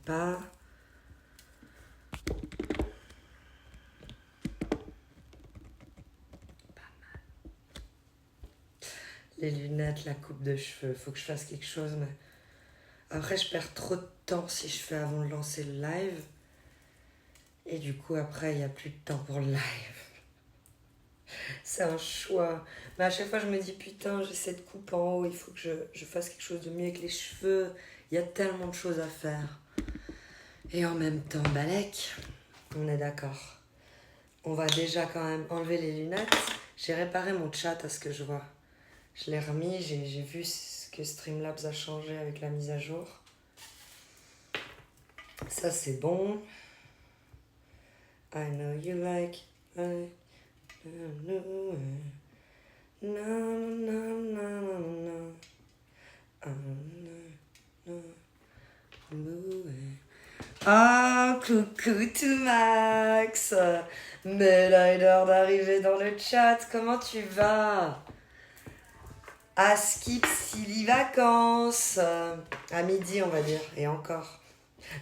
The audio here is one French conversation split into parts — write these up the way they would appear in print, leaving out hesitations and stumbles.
pas. Les lunettes, la coupe de cheveux, faut que je fasse quelque chose, mais après je perds trop de temps si je fais avant de lancer le live. Et du coup après il n'y a plus de temps pour le live. C'est un choix. Mais à chaque fois je me dis putain j'ai cette coupe en haut, il faut que je fasse quelque chose de mieux avec les cheveux. Il y a tellement de choses à faire. Et en même temps, Balek, on est d'accord. On va déjà quand même enlever les lunettes. J'ai réparé mon chat à ce que je vois. Je l'ai remis, j'ai vu ce que Streamlabs a changé avec la mise à jour. Ça c'est bon. I know you like. I know. Ah, coucou tout Max. Médaille d'or d'arriver dans le chat. Comment tu vas? À Skip Silly Vacances. À midi, on va dire. Et encore.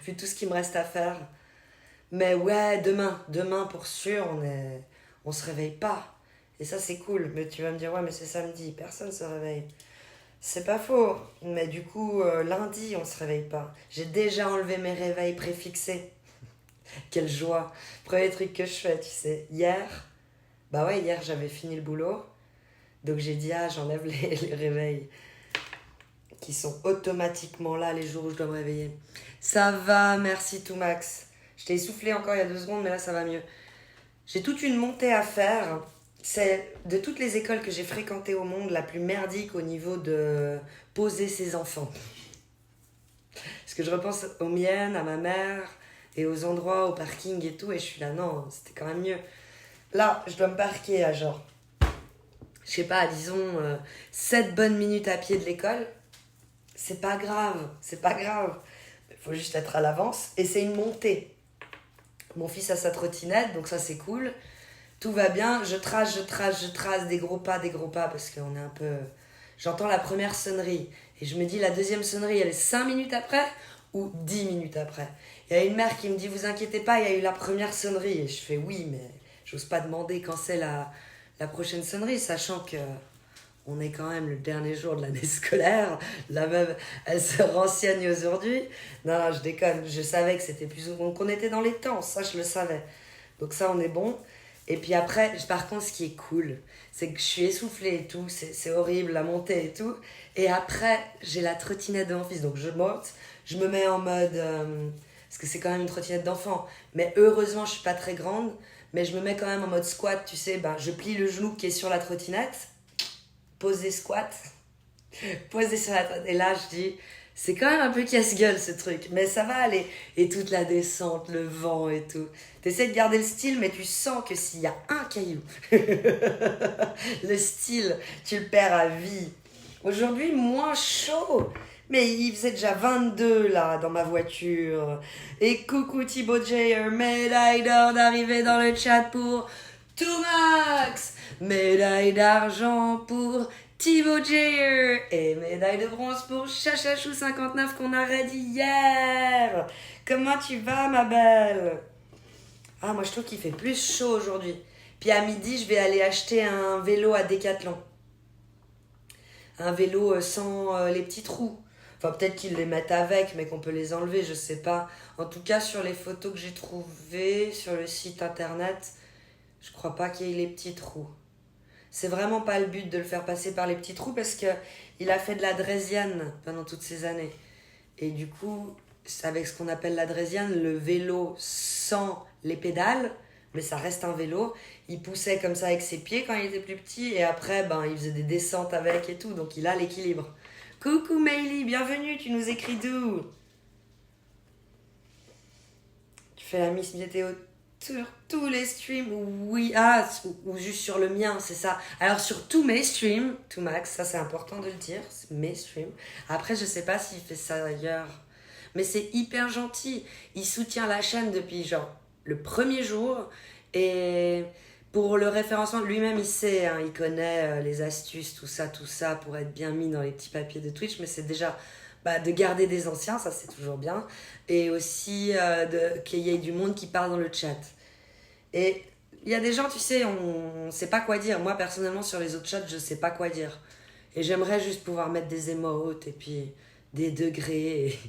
Vu tout ce qu'il me reste à faire. Mais ouais, demain pour sûr, on se réveille pas. Et ça, c'est cool. Mais tu vas me dire, ouais, mais c'est samedi, personne se réveille. C'est pas faux. Mais du coup, lundi, on se réveille pas. J'ai déjà enlevé mes réveils préfixés. Quelle joie. Premier truc que je fais, tu sais. Hier, j'avais fini le boulot. Donc j'ai dit, j'enlève les réveils qui sont automatiquement là les jours où je dois me réveiller. Ça va, merci tout Max. Je t'ai essoufflé encore il y a 2 secondes, mais là ça va mieux. J'ai toute une montée à faire. C'est de toutes les écoles que j'ai fréquentées au monde, la plus merdique au niveau de poser ses enfants. Parce que je repense aux miennes, à ma mère, et aux endroits, au parking et tout, et je suis là, non, c'était quand même mieux. Là, je dois me parquer à genre, je sais pas, disons 7 bonnes minutes à pied de l'école. C'est pas grave. Il faut juste être à l'avance. Et c'est une montée. Mon fils a sa trottinette, donc ça c'est cool. Tout va bien. Je trace des gros pas, parce qu'on est un peu... J'entends la première sonnerie. Et je me dis, la deuxième sonnerie, elle est 5 minutes après ou 10 minutes après. Il y a une mère qui me dit, vous inquiétez pas, il y a eu la première sonnerie. Et je fais, oui, mais j'ose pas demander quand c'est la prochaine sonnerie, sachant que on est quand même le dernier jour de l'année scolaire. La meuf, elle se renseigne aujourd'hui. Non, je déconne. Je savais que c'était plus... Donc on était dans les temps, ça je le savais. Donc ça, on est bon. Et puis après, par contre, ce qui est cool, c'est que je suis essoufflée et tout. C'est horrible, la montée et tout. Et après, j'ai la trottinette de mon fils. Donc je monte, je me mets en mode... parce que c'est quand même une trottinette d'enfant. Mais heureusement, je suis pas très grande. Mais je me mets quand même en mode squat, tu sais. Je plie le genou qui est sur la trottinette. Poser squat, poser sur la tête. Et là, je dis, c'est quand même un peu casse-gueule ce truc, mais ça va aller. Et toute la descente, le vent et tout. T'essaies de garder le style, mais tu sens que s'il y a un caillou, le style, tu le perds à vie. Aujourd'hui, moins chaud. Mais il faisait déjà 22 là dans ma voiture. Et coucou Thibaut Jayer, médaille d'or d'arriver dans le chat pour tout Max. Médaille d'argent pour Thibaut Jayer. Et médaille de bronze pour Chachachou59 qu'on a read hier. Comment tu vas ma belle? Ah moi je trouve qu'il fait plus chaud aujourd'hui. Puis à midi je vais aller acheter un vélo à Decathlon. Un vélo sans les petits trous. Enfin, peut-être qu'ils les mettent avec, mais qu'on peut les enlever, je sais pas. En tout cas, sur les photos que j'ai trouvées sur le site internet, je crois pas qu'il y ait les petits trous. C'est vraiment pas le but de le faire passer par les petits trous parce que il a fait de la draisienne pendant toutes ces années. Et du coup, avec ce qu'on appelle la draisienne, le vélo sans les pédales, mais ça reste un vélo. Il poussait comme ça avec ses pieds quand il était plus petit et après, il faisait des descentes avec et tout, donc il a l'équilibre. Coucou Meili, bienvenue, tu nous écris d'où? Tu fais la Miss Météo sur tous les streams? Oui, ou juste sur le mien, c'est ça. Alors sur tous mes streams, tout Max, ça c'est important de le dire, c'est mes streams. Après, je sais pas s'il fait ça ailleurs, mais c'est hyper gentil. Il soutient la chaîne depuis genre le premier jour et pour le référencement, lui-même il sait, hein, il connaît les astuces, tout ça pour être bien mis dans les petits papiers de Twitch, mais c'est déjà de garder des anciens, ça c'est toujours bien. Et aussi qu'il y ait du monde qui parle dans le chat. Et il y a des gens, tu sais, on sait pas quoi dire. Moi, personnellement, sur les autres chats, je sais pas quoi dire. Et j'aimerais juste pouvoir mettre des emotes et puis des degrés.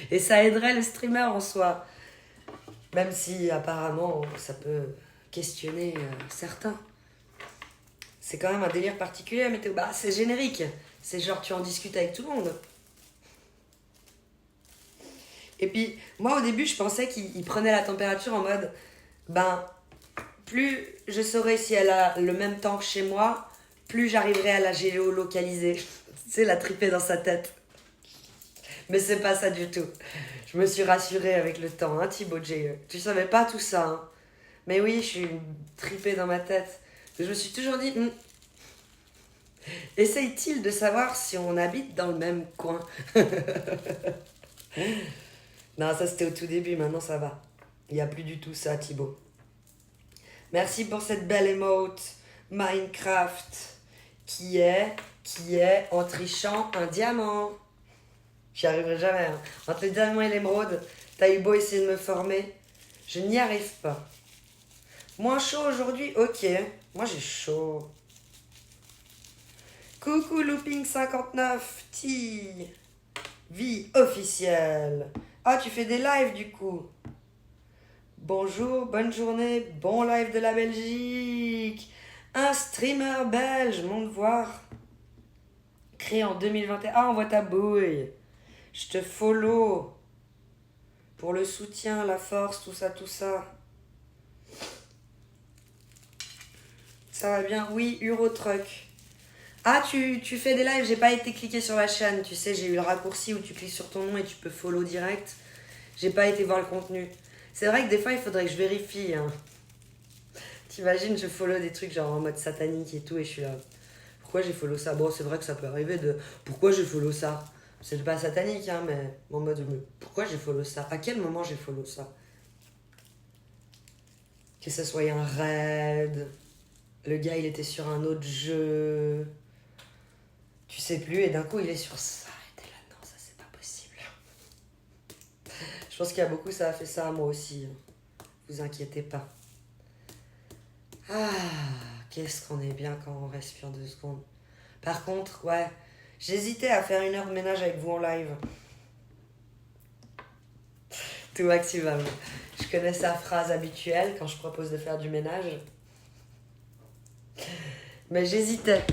Et ça aiderait le streamer en soi. Même si, apparemment, ça peut questionner certains. C'est quand même un délire particulier, mais c'est générique. C'est genre, tu en discutes avec tout le monde. Et puis, moi, au début, je pensais qu'il prenait la température en mode... plus je saurai si elle a le même temps que chez moi, plus j'arriverai à la géolocaliser. Tu sais, la triper dans sa tête. Mais c'est pas ça du tout. Je me suis rassurée avec le temps, hein, Thibaut J. Tu savais pas tout ça, hein. Mais oui, je suis tripée dans ma tête. Je me suis toujours dit, essaye-t-il de savoir si on habite dans le même coin? Non, ça c'était au tout début, maintenant ça va. Il n'y a plus du tout ça, Thibaut. Merci pour cette belle emote Minecraft qui est en trichant un diamant. J'y arriverai jamais. Hein. Entre le diamant et l'émeraude, t'as eu beau essayer de me former, je n'y arrive pas. Moins chaud aujourd'hui, ok. Moi j'ai chaud. Coucou Looping59, vie officielle. Ah, tu fais des lives du coup. Bonjour, bonne journée, bon live de la Belgique. Un streamer belge, monte voir. Créé en 2021. Ah, on voit ta bouille. Je te follow. Pour le soutien, la force, tout ça, tout ça. Ça va bien? Oui, Eurotruck. Ah, tu fais des lives, j'ai pas été cliqué sur la chaîne. Tu sais, j'ai eu le raccourci où tu cliques sur ton nom et tu peux follow direct. J'ai pas été voir le contenu. C'est vrai que des fois, il faudrait que je vérifie. Hein. T'imagines, je follow des trucs genre en mode satanique et tout, et je suis là. Pourquoi j'ai follow ça? Bon, c'est vrai que ça peut arriver de. Pourquoi j'ai follow ça? C'est pas satanique, hein, mais en mode. Mais pourquoi j'ai follow ça? À quel moment j'ai follow ça? Que ça soit un raid. Le gars, il était sur un autre jeu. Tu sais plus, et d'un coup, il est sur ça. Et t'es là, non, ça c'est pas possible. Je pense qu'il y a beaucoup, ça a fait ça à moi aussi. Vous inquiétez pas. Ah, qu'est-ce qu'on est bien quand on respire 2 secondes. Par contre, ouais, j'hésitais à faire 1 heure de ménage avec vous en live. Tout maximum. Je connais sa phrase habituelle quand je propose de faire du ménage. Mais j'hésitais.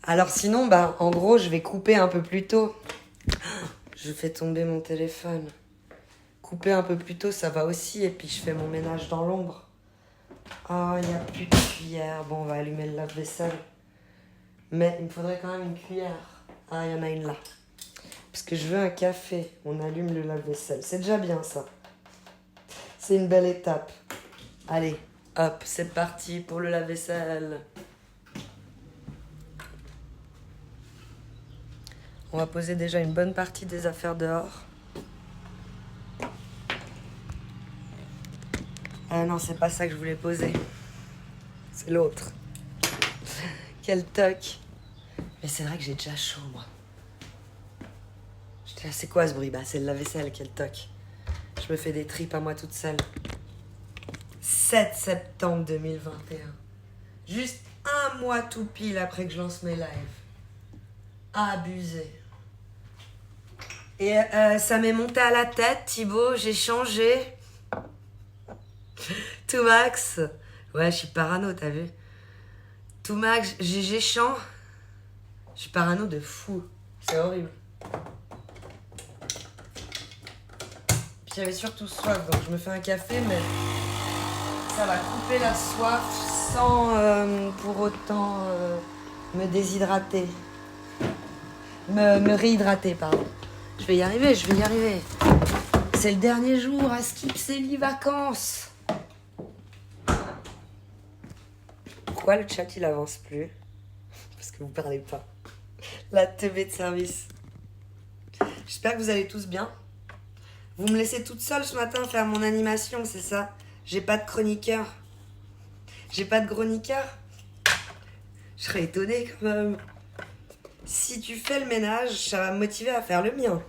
Alors sinon, en gros, je vais couper un peu plus tôt. Je fais tomber mon téléphone. Couper un peu plus tôt, ça va aussi. Et puis je fais mon ménage dans l'ombre. Oh, il n'y a plus de cuillère. Bon, on va allumer le lave-vaisselle. Mais il me faudrait quand même une cuillère. Ah, il y en a une là. Parce que je veux un café. On allume le lave-vaisselle. C'est déjà bien, ça. C'est une belle étape. Allez, hop, c'est parti pour le lave-vaisselle. On va poser déjà une bonne partie des affaires dehors. Ah non, c'est pas ça que je voulais poser. C'est l'autre. Quel toc. Mais c'est vrai que j'ai déjà chaud, moi. J'étais là, c'est quoi ce bruit? C'est le lave-vaisselle, quel toc. Je me fais des tripes à moi toute seule. 7 septembre 2021. Juste 1 mois tout pile après que je lance mes lives. Abusé. Et ça m'est monté à la tête, Thibaut, j'ai changé. Tout max. Ouais, je suis parano, t'as vu? Tout max, j'ai chant. Je suis parano de fou. C'est horrible. Puis j'avais surtout soif, donc je me fais un café, mais ça va couper la soif sans pour autant me déshydrater. Me réhydrater, pardon. Je vais y arriver. C'est le dernier jour à skip, c'est les vacances. Pourquoi le chat il avance plus? Parce que vous parlez pas. La teubée de service. J'espère que vous allez tous bien. Vous me laissez toute seule ce matin faire mon animation, c'est ça? J'ai pas de chroniqueur. J'ai pas de chroniqueur. Je serais étonnée quand même. Si tu fais le ménage, ça va me motiver à faire le mien.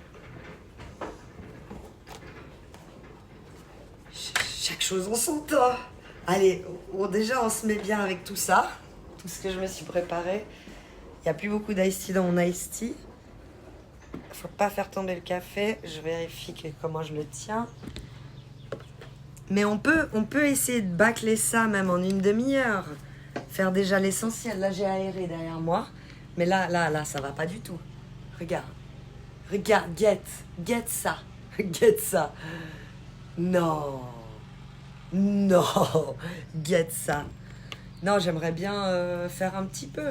Chaque chose en son temps. Allez, déjà on se met bien avec tout ça. Tout ce que je me suis préparé. Il n'y a plus beaucoup d'ice tea dans mon ice tea. Faut pas faire tomber le café. Je vérifie comment je le tiens. Mais on peut essayer de bâcler ça même en une demi-heure. Faire déjà l'essentiel. Là, j'ai aéré derrière moi. Mais là, ça va pas du tout. Regarde, get ça. Get ça. Non, get ça. Non, j'aimerais bien faire un petit peu.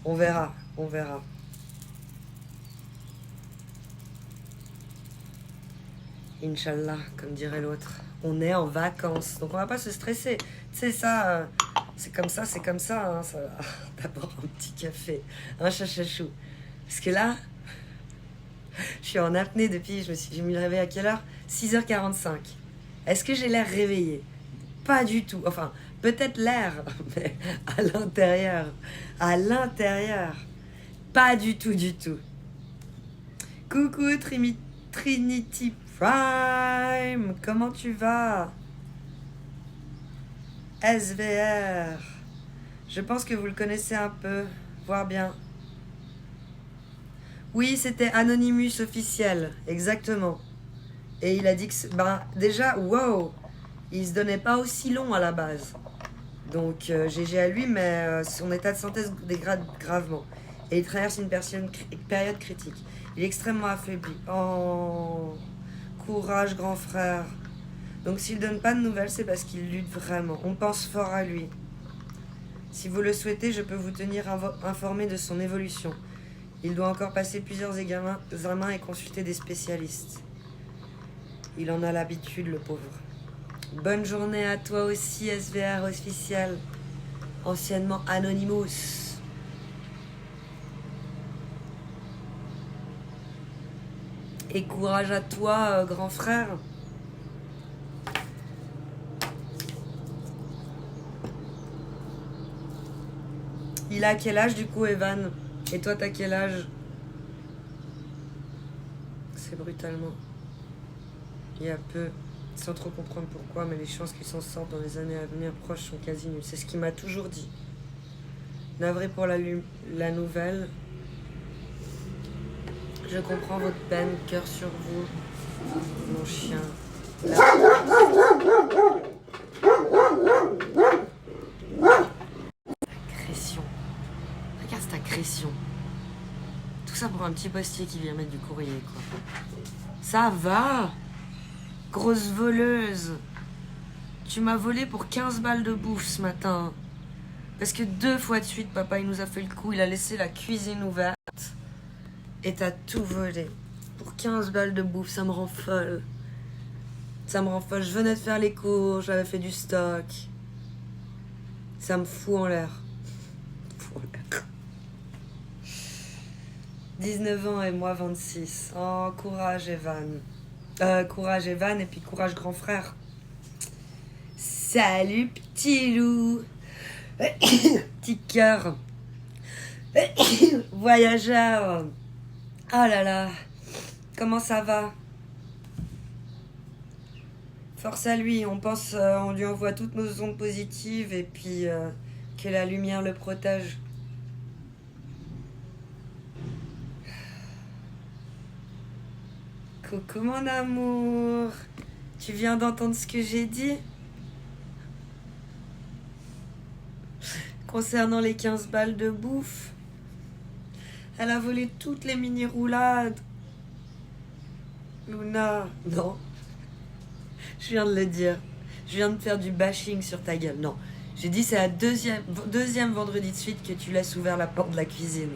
On verra. Inch'Allah, comme dirait l'autre. On est en vacances, donc on va pas se stresser. Tu sais, ça, c'est comme ça, hein, ça... D'abord un petit café, un chachachou. Parce que là, je suis en apnée depuis, j'ai mis le réveil à quelle heure? 6h45. Est-ce que j'ai l'air réveillée? Pas du tout. Enfin, peut-être l'air, mais à l'intérieur. Pas du tout. Coucou Trinity Prime, comment tu vas? SVR. Je pense que vous le connaissez un peu, voire bien. Oui, c'était Anonymous officiel, exactement. Et il a dit que... déjà, wow, il se donnait pas aussi long à la base. Donc, GG à lui, mais son état de santé se dégrade gravement. Et il traverse une période critique. Il est extrêmement affaibli. Oh, courage, grand frère. Donc, s'il donne pas de nouvelles, c'est parce qu'il lutte vraiment. On pense fort à lui. Si vous le souhaitez, je peux vous tenir informé de son évolution. Il doit encore passer plusieurs examens et consulter des spécialistes. Il en a l'habitude, le pauvre. Bonne journée à toi aussi, SVR officiel. Anciennement Anonymous. Et courage à toi, grand frère. Il a quel âge du coup, Evan? Et toi, t'as quel âge? C'est brutalement. Il y a peu, sans trop comprendre pourquoi, mais les chances qu'il s'en sorte dans les années à venir proches sont quasi nulles. C'est ce qu'il m'a toujours dit. Navré pour la nouvelle. Je comprends votre peine, cœur sur vous, mon chien. Agression. Regarde cette agression. Tout ça pour un petit postier qui vient mettre du courrier, quoi. Ça va, grosse voleuse. Tu m'as volé pour 15 balles de bouffe ce matin. Parce que 2 fois de suite, papa, il nous a fait le coup. Il a laissé la cuisine ouverte. Et t'as tout volé. Pour 15 balles de bouffe, ça me rend folle. Je venais de faire les cours, j'avais fait du stock. Ça me fout en l'air. 19 ans et moi 26. Oh, courage Evan. Courage Evan et puis courage grand frère. Salut petit loup. Petit cœur. Voyageur. Oh là là. Comment ça va? Force à lui. On lui envoie toutes nos ondes positives et puis que la lumière le protège. Coucou mon amour. Tu viens d'entendre ce que j'ai dit? Concernant les 15 balles de bouffe, elle a volé toutes les mini-roulades. Luna, non. Je viens de le dire. Je viens de faire du bashing sur ta gueule. Non. J'ai dit c'est la deuxième vendredi de suite que tu laisses ouvert la porte de la cuisine.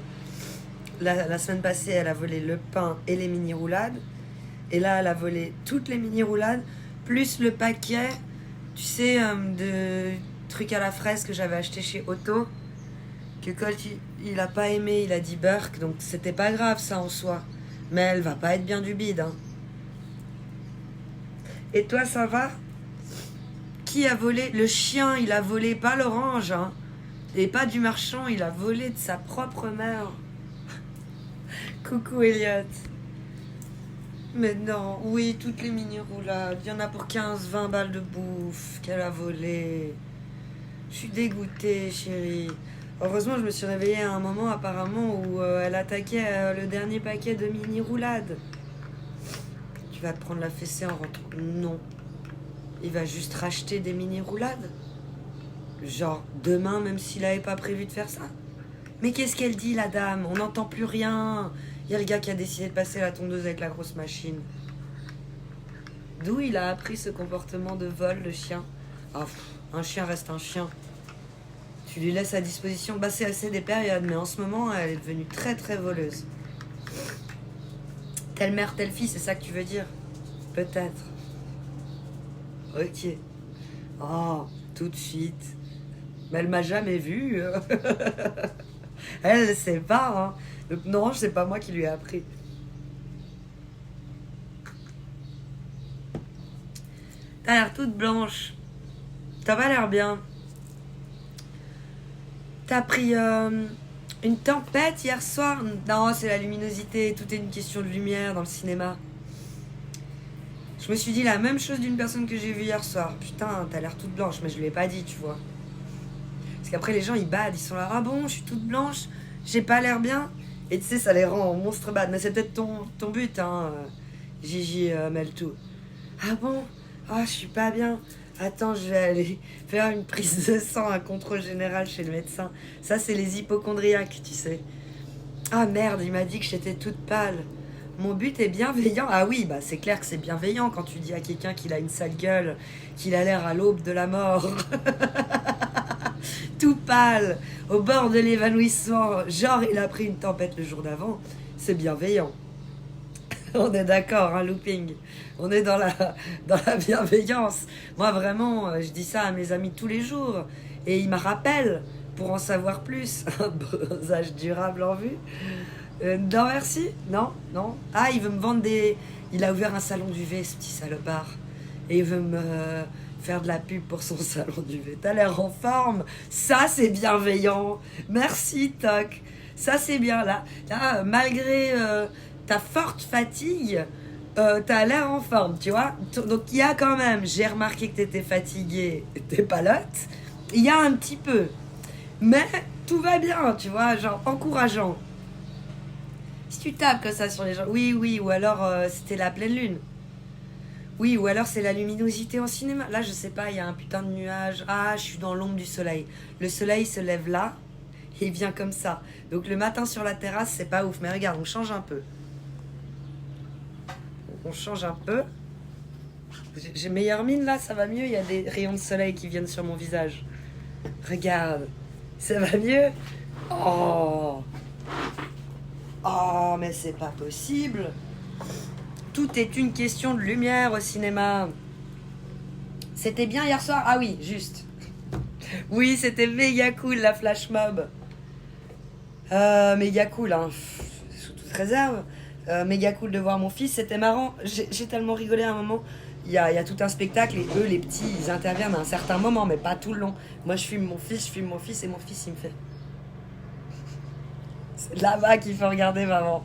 La semaine passée, elle a volé le pain et les mini-roulades. Et là, elle a volé toutes les mini-roulades, plus le paquet, tu sais, de trucs à la fraise que j'avais acheté chez Otto. Que quand il a pas aimé, il a dit Burk, donc c'était pas grave ça en soi. Mais elle va pas être bien du bide, hein. Et toi, ça va? Qui a volé? Le chien, il a volé, pas l'orange, hein. Et pas du marchand, il a volé de sa propre mère. Coucou Elliot. Mais non, oui, toutes les mini-roulades. Il y en a pour 15-20 balles de bouffe qu'elle a volé. Je suis dégoûtée, chérie. Heureusement, je me suis réveillée à un moment apparemment où elle attaquait le dernier paquet de mini-roulades. Tu vas te prendre la fessée en rentrant. Non. Il va juste racheter des mini-roulades. Genre, demain, même s'il avait pas prévu de faire ça. Mais qu'est-ce qu'elle dit, la dame? On n'entend plus rien. Il y a le gars qui a décidé de passer la tondeuse avec la grosse machine. D'où il a appris ce comportement de vol, le chien? Ah, un chien reste un chien. Tu lui laisses à disposition. Bah, c'est des périodes, mais en ce moment, elle est devenue très très voleuse. Telle mère, telle fille, c'est ça que tu veux dire? Peut-être. Ok. Oh, tout de suite. Mais elle m'a jamais vue. Elle sait pas, hein. Donc non, c'est pas moi qui lui ai appris. T'as l'air toute blanche. T'as pas l'air bien. T'as pris une tempête hier soir? Non, c'est la luminosité. Tout est une question de lumière dans le cinéma. Je me suis dit la même chose d'une personne que j'ai vue hier soir. Putain, t'as l'air toute blanche, mais je lui ai pas dit, tu vois. Parce qu'après, les gens, ils badent. Ils sont là, ah bon, je suis toute blanche, j'ai pas l'air bien. Et tu sais, ça les rend monstre bad. Mais c'est peut-être ton but, hein, Gigi Meltou. Ah bon? Ah, je suis pas bien. Attends, je vais aller faire une prise de sang, un contrôle général chez le médecin. Ça, c'est les hypochondriaques, tu sais. Ah merde, il m'a dit que j'étais toute pâle. Mon but est bienveillant. Ah oui, bah c'est clair que c'est bienveillant quand tu dis à quelqu'un qu'il a une sale gueule, qu'il a l'air à l'aube de la mort. Tout pâle, au bord de l'évanouissement. Genre, il a pris une tempête le jour d'avant. C'est bienveillant. On est d'accord, hein, looping. On est dans la bienveillance. Moi, vraiment, je dis ça à mes amis tous les jours. Et ils me rappellent pour en savoir plus. Un bronzage durable en vue. Non, merci. Non, non. Ah, il veut me vendre des... Il a ouvert un salon d'UV, ce petit salopard. Et il veut me faire de la pub pour son salon d'UV. T'as l'air en forme. Ça, c'est bienveillant. Merci, Toc. Ça, c'est bien. Là malgré ta forte fatigue, t'as l'air en forme, tu vois. Donc, il y a quand même... J'ai remarqué que t'étais fatiguée. T'es palote. Il y a un petit peu. Mais tout va bien, tu vois. Genre, encourageant. Si tu tapes comme ça sur les gens, oui, ou alors c'était la pleine lune. Oui, ou alors c'est la luminosité en cinéma. Là, je sais pas, il y a un putain de nuage. Ah, je suis dans l'ombre du soleil. Le soleil se lève là, et il vient comme ça. Donc le matin sur la terrasse, c'est pas ouf. Mais regarde, on change un peu. On change un peu. J'ai meilleure mine là, ça va mieux. Il y a des rayons de soleil qui viennent sur mon visage. Regarde, ça va mieux. Oh, oh, mais c'est pas possible. Tout est une question de lumière au cinéma. C'était bien hier soir? Ah oui, juste. Oui, c'était méga cool la flash mob. Méga cool, hein. Sous toute réserve. Méga cool de voir mon fils, c'était marrant. J'ai tellement rigolé à un moment. Il y a tout un spectacle et eux, les petits, ils interviennent à un certain moment, mais pas tout le long. Moi, je filme mon fils et mon fils, il me fait... C'est là-bas qu'il faut regarder, maman.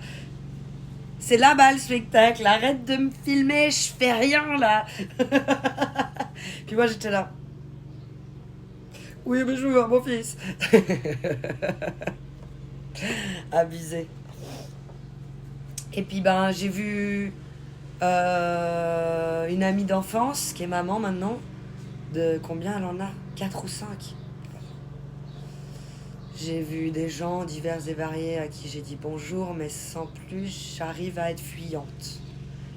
C'est là-bas le spectacle. Arrête de me filmer, je fais rien là. Puis moi j'étais là. Oui, mais je veux voir mon fils. Abusé. Et puis ben j'ai vu une amie d'enfance qui est maman maintenant. De combien elle en a? 4 ou 5. J'ai vu des gens divers et variés à qui j'ai dit bonjour, mais sans plus, j'arrive à être fuyante.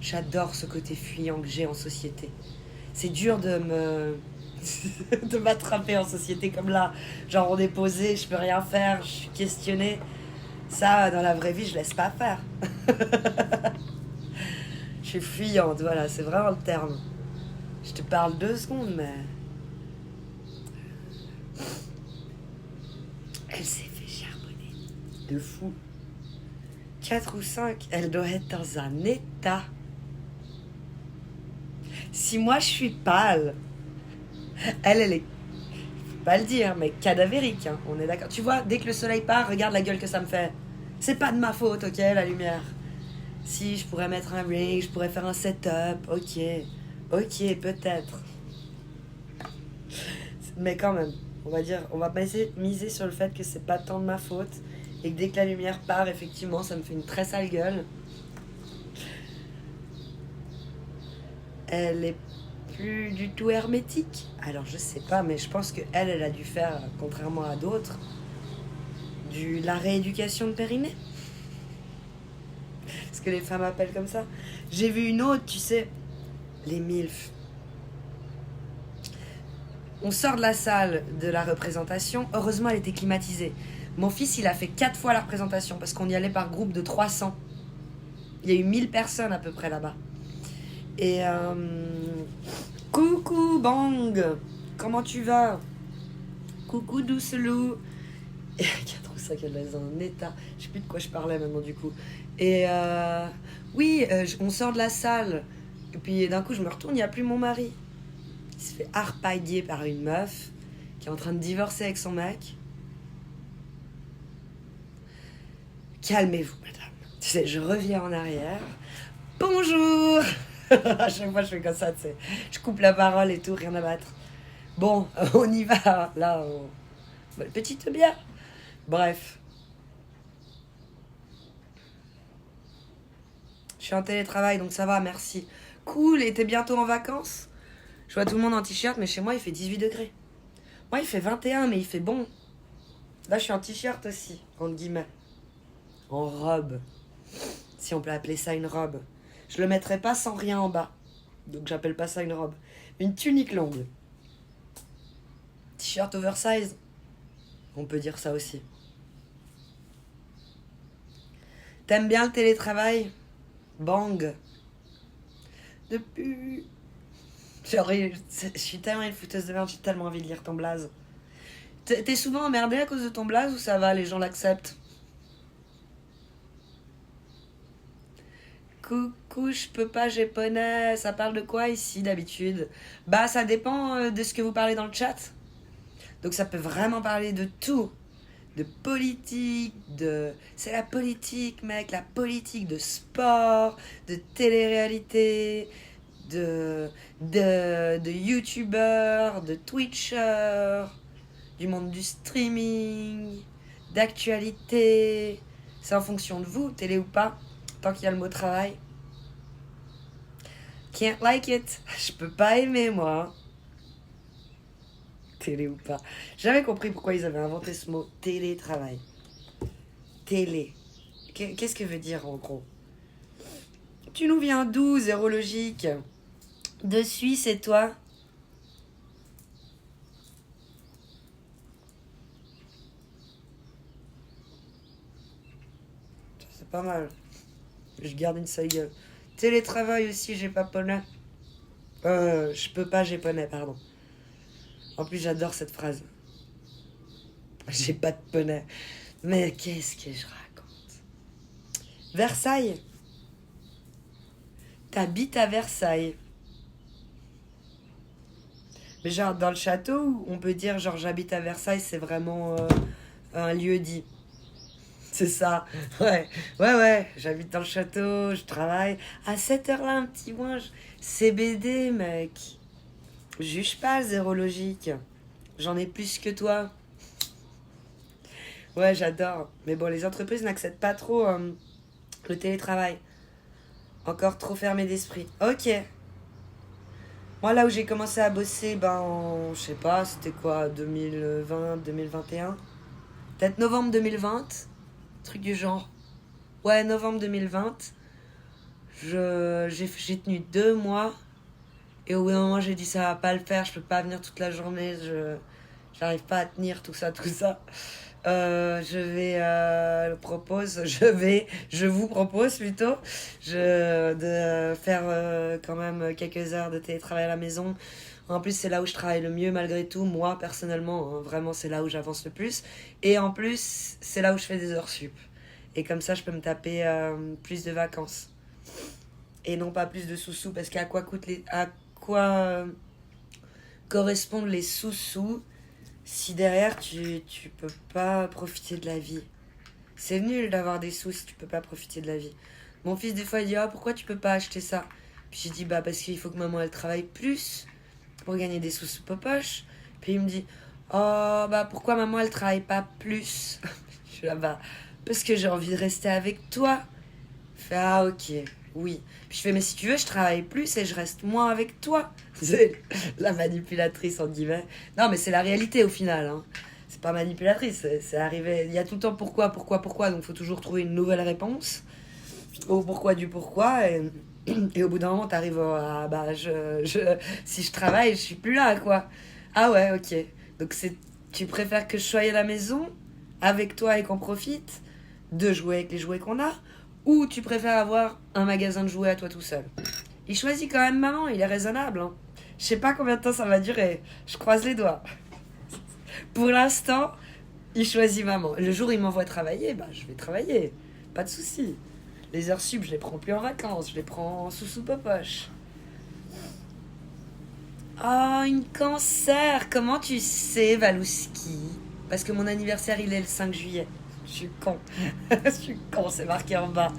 J'adore ce côté fuyant que j'ai en société. C'est dur de de m'attraper en société comme là. Genre on est posé, je peux rien faire, je suis questionnée. Ça, dans la vraie vie, je laisse pas faire. Je suis fuyante, voilà, c'est vraiment le terme. Je te parle 2 secondes, mais... Elle s'est fait charbonner. De fou. 4 ou 5, elle doit être dans un état. Si moi je suis pâle, elle est... pas le dire, mais cadavérique, hein, on est d'accord. Tu vois, dès que le soleil part, regarde la gueule que ça me fait. C'est pas de ma faute, ok, la lumière. Si, je pourrais mettre un ring, je pourrais faire un setup, ok. Ok, peut-être. Mais quand même, on va miser sur le fait que c'est pas tant de ma faute. Et que dès que la lumière part, effectivement, ça me fait une très sale gueule. Elle est plus du tout hermétique. Alors je sais pas, mais je pense que elle a dû faire, contrairement à d'autres, la rééducation de périnée. Ce que les femmes appellent comme ça. J'ai vu une autre, tu sais, les MILF. On sort de la salle de la représentation. Heureusement, elle était climatisée. Mon fils, il a fait 4 fois la représentation parce qu'on y allait par groupe de 300. Il y a eu 1000 personnes à peu près là-bas. Et coucou Bang, comment tu vas? Coucou Doucelou. Et 4 ou 5, elle est dans un état. Je sais plus de quoi je parlais maintenant du coup. Et oui, on sort de la salle. Et puis d'un coup, je me retourne, il n'y a plus mon mari. Il se fait harpailler par une meuf qui est en train de divorcer avec son mec. Calmez-vous, madame. Tu sais, je reviens en arrière. Bonjour. À chaque fois, je fais comme ça, tu sais. Je coupe la parole et tout, rien à battre. Bon, on y va. Là, petite bière. Bref. Je suis en télétravail, donc ça va, merci. Cool, et t'es bientôt en vacances? Je vois tout le monde en t-shirt, mais chez moi, il fait 18 degrés. Moi, il fait 21, mais il fait bon. Là, je suis en t-shirt aussi, entre guillemets. En robe. Si on peut appeler ça une robe. Je le mettrai pas sans rien en bas. Donc, j'appelle pas ça une robe. Une tunique longue. T-shirt oversize. On peut dire ça aussi. T'aimes bien le télétravail? Bang. Depuis... Genre, je suis tellement une fouteuse de merde, j'ai tellement envie de lire ton blaze. T'es souvent emmerdé à cause de ton blaze ou ça va, les gens l'acceptent? Coucou, je peux pas japonais. Ça parle de quoi ici d'habitude? Bah, ça dépend de ce que vous parlez dans le chat. Donc, ça peut vraiment parler de tout. De politique, de... C'est la politique, mec. La politique de sport, de télé-réalité, de youtubeurs, de twitchers, du monde du streaming, d'actualité. C'est en fonction de vous, télé ou pas, tant qu'il y a le mot travail. Can't like it. Je peux pas aimer, moi. Télé ou pas. J'ai jamais compris pourquoi ils avaient inventé ce mot télétravail. Télé. Qu'est-ce que veut dire en gros? Tu nous viens d'où, Zéro Logique? De Suisse et toi? C'est pas mal. Je garde une seule gueule. Télétravail aussi, j'ai pas poney. Je peux pas, j'ai poney, pardon. En plus, j'adore cette phrase. J'ai pas de poney. Mais qu'est-ce que je raconte? Versailles. T'habites à Versailles. Mais genre, dans le château, on peut dire, genre, j'habite à Versailles, c'est vraiment un lieu dit. C'est ça. Ouais, ouais, j'habite dans le château, je travaille. À cette heure-là, un petit moins, CBD, mec. Juge pas, Zéro Logique. J'en ai plus que toi. Ouais, j'adore. Mais bon, les entreprises n'acceptent pas trop le télétravail. Encore trop fermé d'esprit. Ok. Moi, là où j'ai commencé à bosser, je sais pas, c'était quoi, 2020, 2021? Peut-être novembre 2020. Truc du genre. Ouais, novembre 2020. J'ai tenu 2 mois. Et au bout d'un moment, j'ai dit ça va pas le faire, je peux pas venir toute la journée, j'arrive pas à tenir tout ça, tout ça. Je vous propose plutôt de faire quand même quelques heures de télétravail à la maison. En plus, c'est là où je travaille le mieux malgré tout, moi personnellement, hein, vraiment c'est là où j'avance le plus. Et en plus, c'est là où je fais des heures sup. Et comme ça, je peux me taper plus de vacances. Et non pas plus de sous-sous, parce qu'à quoi correspondent les sous-sous si derrière tu peux pas profiter de la vie. C'est nul d'avoir des sous si tu peux pas profiter de la vie. Mon fils, des fois, il dit ah, pourquoi tu peux pas acheter ça? Puis j'ai dit bah, parce qu'il faut que maman elle travaille plus pour gagner des sous sous poche. Puis il me dit oh, bah pourquoi maman elle travaille pas plus? Je suis là bah, parce que j'ai envie de rester avec toi. Il fait ah, ok, oui. Puis je fais mais si tu veux, je travaille plus et je reste moins avec toi. C'est la manipulatrice en guillemets. Non, mais c'est la réalité au final, hein. C'est pas manipulatrice, c'est arrivé. Il y a tout le temps pourquoi, donc faut toujours trouver une nouvelle réponse au pourquoi du pourquoi. Et au bout d'un moment, t'arrives à bah, si je travaille, je suis plus là, quoi. Ah ouais, ok. Donc tu préfères que je sois à la maison avec toi et qu'on profite de jouer avec les jouets qu'on a, ou tu préfères avoir un magasin de jouets à toi tout seul? Il choisit quand même maman, il est raisonnable, hein. Je sais pas combien de temps ça va durer. Je croise les doigts. Pour l'instant, il choisit maman. Le jour où il m'envoie travailler, bah, je vais travailler. Pas de souci. Les heures sub, je les prends plus en vacances. Je les prends sous poche. Oh, une cancer. Comment tu sais, Valouski? Parce que mon anniversaire, il est le 5 juillet. Je suis con. Je suis con, c'est marqué en bas.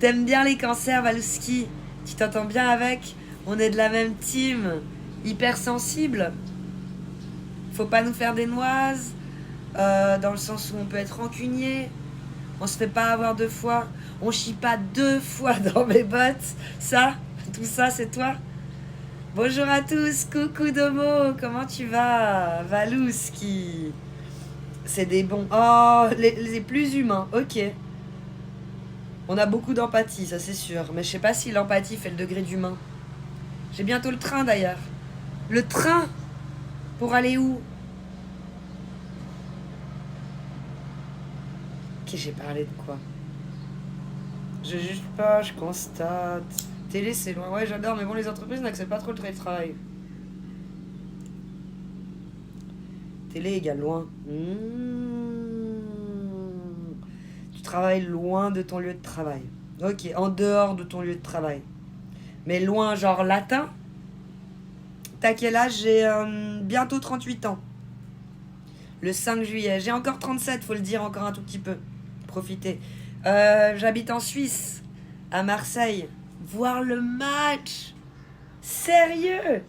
T'aimes bien les cancers, Valouski? Tu t'entends bien avec? On est de la même team. Hypersensible. Faut pas nous faire des noises. Dans le sens où on peut être rancunier. On se fait pas avoir 2 fois. On chie pas 2 fois dans mes bottes. Ça, tout ça, c'est toi? Bonjour à tous, coucou Domo, comment tu vas? Valouski. C'est des bons. Oh, les plus humains, ok. On a beaucoup d'empathie, ça c'est sûr. Mais je sais pas si l'empathie fait le degré d'humain. J'ai bientôt le train d'ailleurs. Le train? Pour aller où? Ok, j'ai parlé de quoi? Je juge pas, je constate. Télé, c'est loin. Ouais, j'adore, mais bon, les entreprises n'acceptent pas trop le télétravail. Télé égale loin. Tu travailles loin de ton lieu de travail. Ok, en dehors de ton lieu de travail. Mais loin, genre latin? T'as quel âge? J'ai bientôt 38 ans. Le 5 juillet. J'ai encore 37, faut le dire encore un tout petit peu. Profitez. J'habite en Suisse, à Marseille. Voir le match. Sérieux?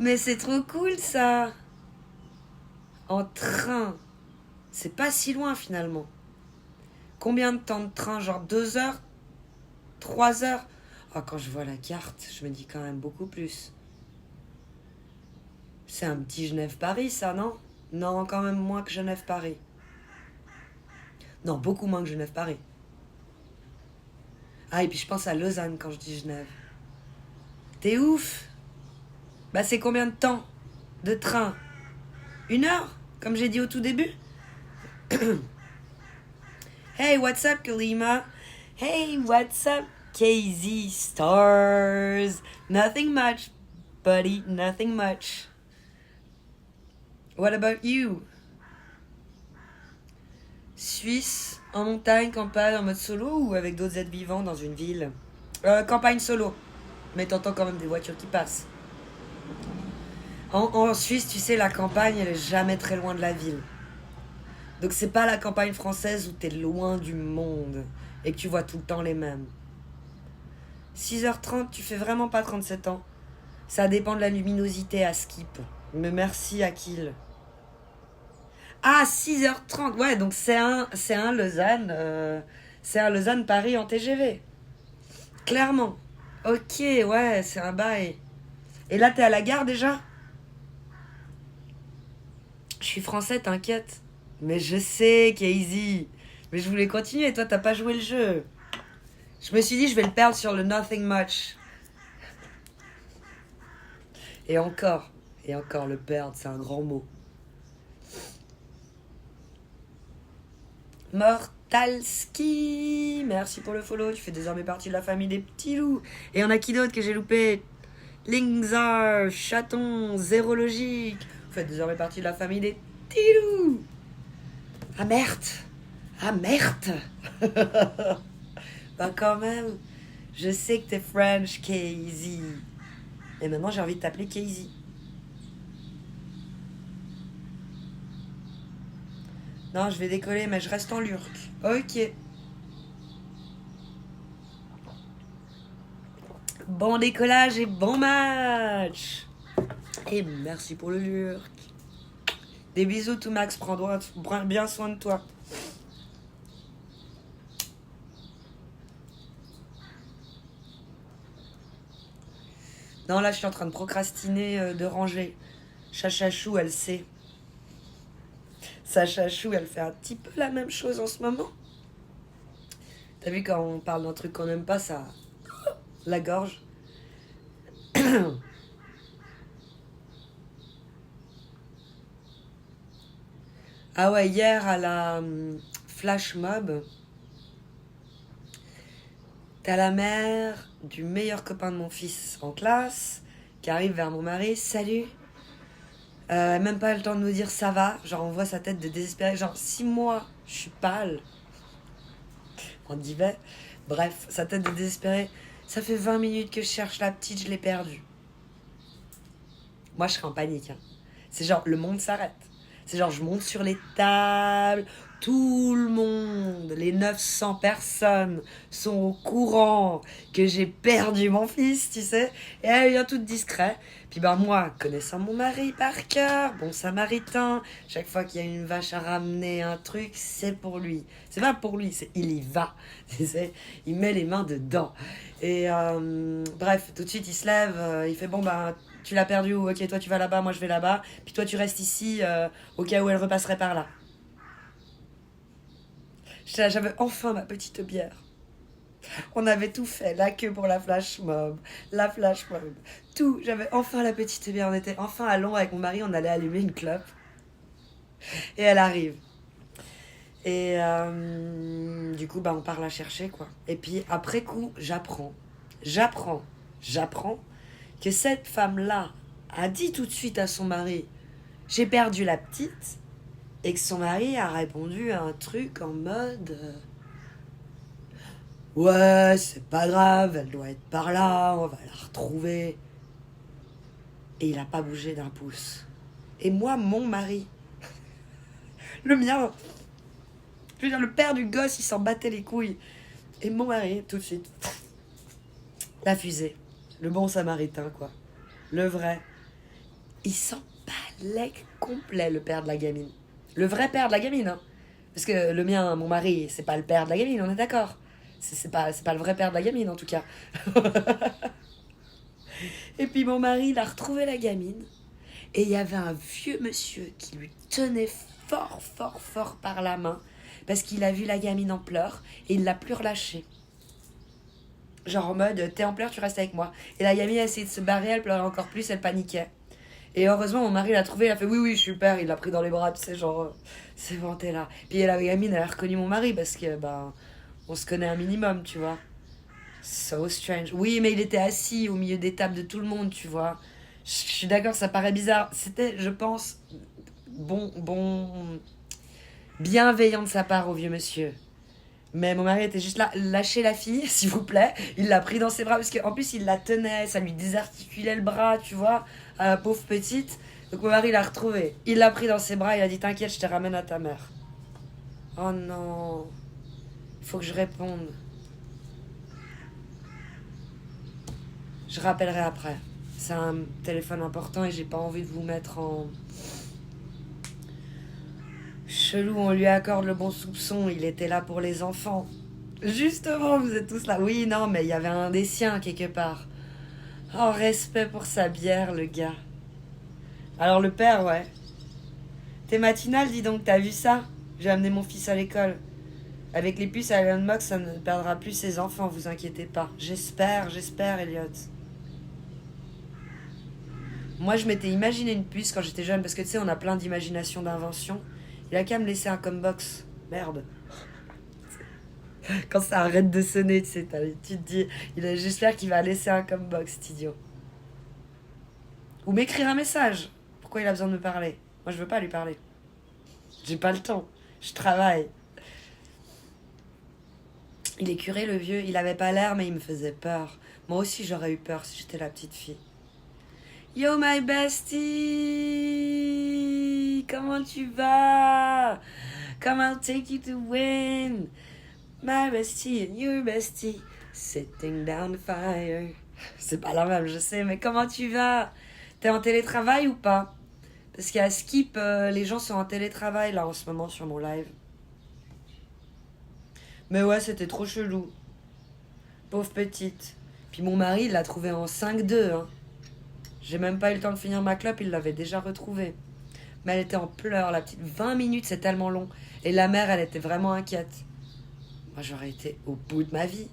Mais c'est trop cool ça. En train. C'est pas si loin finalement. Combien de temps de train? Genre 2 heures? 3 heures? Oh, quand je vois la carte, je me dis quand même beaucoup plus. C'est un petit Genève-Paris ça, non? Non, quand même moins que Genève-Paris. Non, beaucoup moins que Genève-Paris. Ah, et puis je pense à Lausanne quand je dis Genève. T'es ouf? Bah c'est combien de temps de train? 1 heure? Comme j'ai dit au tout début? Hey, what's up, Kalima? Hey, what's up, KZ Stars? Nothing much, buddy, nothing much. What about you? Suisse, en montagne, campagne, en mode solo ou avec d'autres êtres vivants dans une ville? Campagne solo, mais t'entends quand même des voitures qui passent. En Suisse, tu sais, la campagne, elle est jamais très loin de la ville. Donc c'est pas la campagne française où t'es loin du monde et que tu vois tout le temps les mêmes. 6h30, tu fais vraiment pas 37 ans. Ça dépend de la luminosité à Skip. Mais merci Akil. Ah, 6h30. Ouais, donc c'est un Lausanne. C'est un Lausanne-Paris en TGV. Clairement. Ok, ouais, c'est un bail. Et là, t'es à la gare déjà? Je suis français, t'inquiète. Mais je sais, Casey. Mais je voulais continuer, toi, t'as pas joué le jeu. Je me suis dit, je vais le perdre sur le nothing much. Et encore, le perdre, c'est un grand mot. Mortalski, merci pour le follow. Tu fais désormais partie de la famille des petits loups. Et on a qui d'autre que j'ai loupé? Lingzar, chaton, zérologique. Vous faites désormais partie de la famille des petits loups. Ah merde. Ah merde. Bah quand même, je sais que t'es French, Casey. Et maintenant j'ai envie de t'appeler Casey. Non, je vais décoller, mais je reste en lurk. Ok. Bon décollage et bon match. Et merci pour le lurk. Des bisous tout Max, prends bien soin de toi. Non, là, je suis en train de procrastiner, de ranger. Chachachou, elle sait. Sa chachou, elle fait un petit peu la même chose en ce moment. T'as vu, quand on parle d'un truc qu'on n'aime pas, ça... La gorge. Ah ouais, hier, à la flash mob, t'as la mère du meilleur copain de mon fils en classe qui arrive vers mon mari. Salut. Même pas le temps de nous dire ça va. Genre, on voit sa tête de désespéré. Genre, 6 mois, je suis pâle. On dit ben. Bref, sa tête de désespéré. Ça fait 20 minutes que je cherche la petite, je l'ai perdue. Moi, je serais en panique. Hein. C'est genre, le monde s'arrête. C'est genre, je monte sur les tables. Tout le monde, les 900 personnes sont au courant que j'ai perdu mon fils, tu sais. Et elle vient toute discrète. Puis ben moi, connaissant mon mari par cœur, bon samaritain, chaque fois qu'il y a une vache à ramener un truc, c'est pour lui. C'est pas pour lui, c'est il y va. Tu sais, il met les mains dedans. Et bref, tout de suite il se lève, il fait bon ben tu l'as perdu ou ok toi tu vas là-bas, moi je vais là-bas. Puis toi tu restes ici au cas où elle repasserait par là. J'avais enfin ma petite bière. On avait tout fait, la queue pour la flash mob, tout. J'avais enfin la petite bière. On était enfin à Londres avec mon mari, on allait allumer une clope. Et elle arrive. Et du coup, bah, on part la chercher, quoi. Et puis, après coup, j'apprends que cette femme-là a dit tout de suite à son mari, j'ai perdu la petite. Et que son mari a répondu à un truc en mode... ouais, c'est pas grave, elle doit être par là, on va la retrouver. Et il a pas bougé d'un pouce. Et moi, mon mari, le mien, je veux dire, le père du gosse, il s'en battait les couilles. Et mon mari, tout de suite, la fusée. Le bon samaritain, quoi. Le vrai. Il s'en balait complet, le père de la gamine. Le vrai père de la gamine, hein. Parce que le mien, mon mari, c'est pas le père de la gamine, on est d'accord. C'est pas le vrai père de la gamine, en tout cas. Et puis mon mari, il a retrouvé la gamine. Et il y avait un vieux monsieur qui lui tenait fort par la main. Parce qu'il a vu la gamine en pleurs. Et il l'a plus relâchée. Genre en mode, t'es en pleurs, tu restes avec moi. Et la gamine a essayé de se barrer, elle pleurait encore plus, elle paniquait. Et heureusement, mon mari l'a trouvé, il a fait oui, je suis le père, il l'a pris dans les bras, tu sais, genre, c'est bon, t'es là. Puis la gamine, elle a reconnu mon mari parce que, ben, on se connaît un minimum, tu vois. So strange. Oui, mais il était assis au milieu des tables de tout le monde, tu vois. Je suis d'accord, ça paraît bizarre. C'était, je pense, bienveillant de sa part au vieux monsieur. Mais mon mari était juste là, lâchez la fille, s'il vous plaît. Il l'a pris dans ses bras, parce qu'en plus, il la tenait, ça lui désarticulait le bras, tu vois, à la pauvre petite. Donc mon mari l'a retrouvée. Il l'a pris dans ses bras, il a dit, t'inquiète, je te ramène à ta mère. Oh non, il faut que je réponde. Je rappellerai après. C'est un téléphone important et j'ai pas envie de vous mettre en... Chelou, on lui accorde le bon soupçon, il était là pour les enfants. Justement, vous êtes tous là. Oui, non, mais il y avait un des siens quelque part. Oh, respect pour sa bière, le gars. Alors le père, ouais. T'es matinale, dis donc, t'as vu ça? J'ai amené mon fils à l'école. Avec les puces à Elon Musk, ça ne perdra plus ses enfants, vous inquiétez pas. J'espère, Elliot. Moi, je m'étais imaginé une puce quand j'étais jeune, parce que tu sais, on a plein d'imagination, d'invention. Il a qu'à me laisser un combox. Merde. Quand ça arrête de sonner, tu sais, tu te dis, j'espère qu'il va laisser un combox, cet idiot. Ou m'écrire un message. Pourquoi il a besoin de me parler? Moi, je veux pas lui parler. J'ai pas le temps. Je travaille. Il est curé, le vieux. Il avait pas l'air, mais il me faisait peur. Moi aussi, j'aurais eu peur si j'étais la petite fille. Yo, my bestie! Comment tu vas? Come, I'll take you to win. My bestie and your bestie. Sitting down the fire. C'est pas la même, je sais, mais comment tu vas? T'es en télétravail ou pas? Parce qu'à Skip, les gens sont en télétravail là en ce moment sur mon live. Mais ouais, c'était trop chelou. Pauvre petite. Puis mon mari, il l'a trouvée en 5-2. Hein. J'ai même pas eu le temps de finir ma clope, il l'avait déjà retrouvée. Mais elle était en pleurs, la petite. 20 minutes, c'est tellement long. Et la mère, elle était vraiment inquiète. Moi, j'aurais été au bout de ma vie.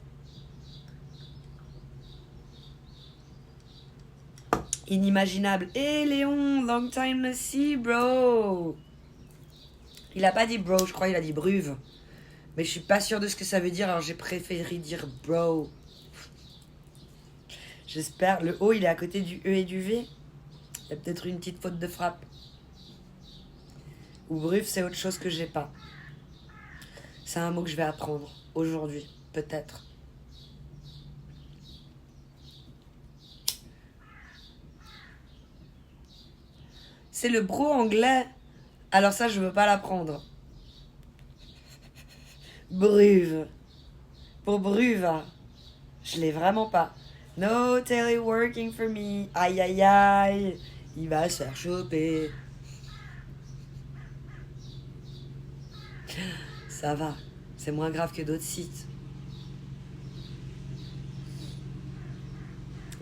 Inimaginable. Hey Léon, long time no see, bro. Il a pas dit bro, je crois il a dit bruve. Mais je suis pas sûre de ce que ça veut dire, alors j'ai préféré dire bro. J'espère. Le O, il est à côté du E et du V. Il y a peut-être une petite faute de frappe. Ou bruve, c'est autre chose que j'ai pas. C'est un mot que je vais apprendre aujourd'hui, peut-être. C'est le bro anglais. Alors ça, je veux pas l'apprendre. Bruve. Pour bruve. Je l'ai vraiment pas. No teleworking for me. Aïe aïe aïe. Il va se faire choper. Ça va. C'est moins grave que d'autres sites.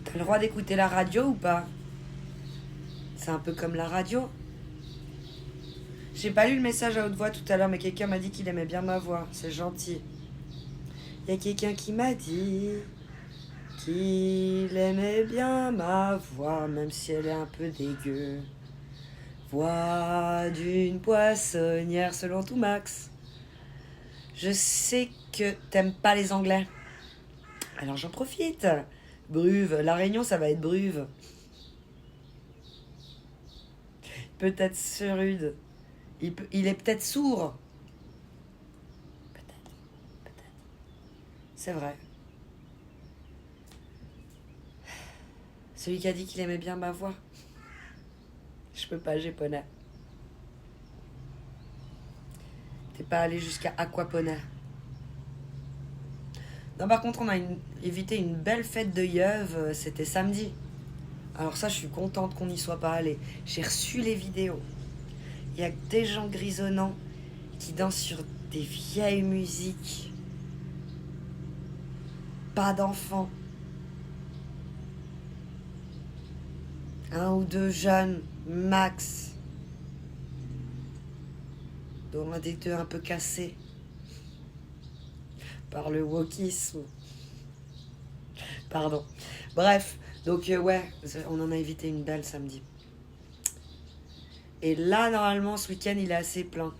T'as le droit d'écouter la radio ou pas? C'est un peu comme la radio. J'ai pas lu le message à haute voix tout à l'heure, mais quelqu'un m'a dit qu'il aimait bien ma voix. C'est gentil. Il y a quelqu'un qui m'a dit qu'il aimait bien ma voix, même si elle est un peu dégueu. Voix d'une poissonnière selon tout Max. Je sais que t'aimes pas les Anglais. Alors j'en profite. Bruve. La Réunion, ça va être Bruve. Peut-être ce rude. Il est peut-être sourd. Peut-être. C'est vrai. Celui qui a dit qu'il aimait bien ma voix. Je peux pas, japonais. T'es pas allé jusqu'à aquaponais. Non, par contre, on a évité une belle fête de yeuve. C'était samedi. Alors ça, je suis contente qu'on n'y soit pas allé. J'ai reçu les vidéos. Il y a que des gens grisonnants qui dansent sur des vieilles musiques. Pas d'enfants. Un ou deux jeunes, max. Dont un des deux un peu cassé. Par le wokisme. Pardon. Bref, donc ouais, on en a évité une belle samedi. Et là, normalement, ce week-end, il est assez plein.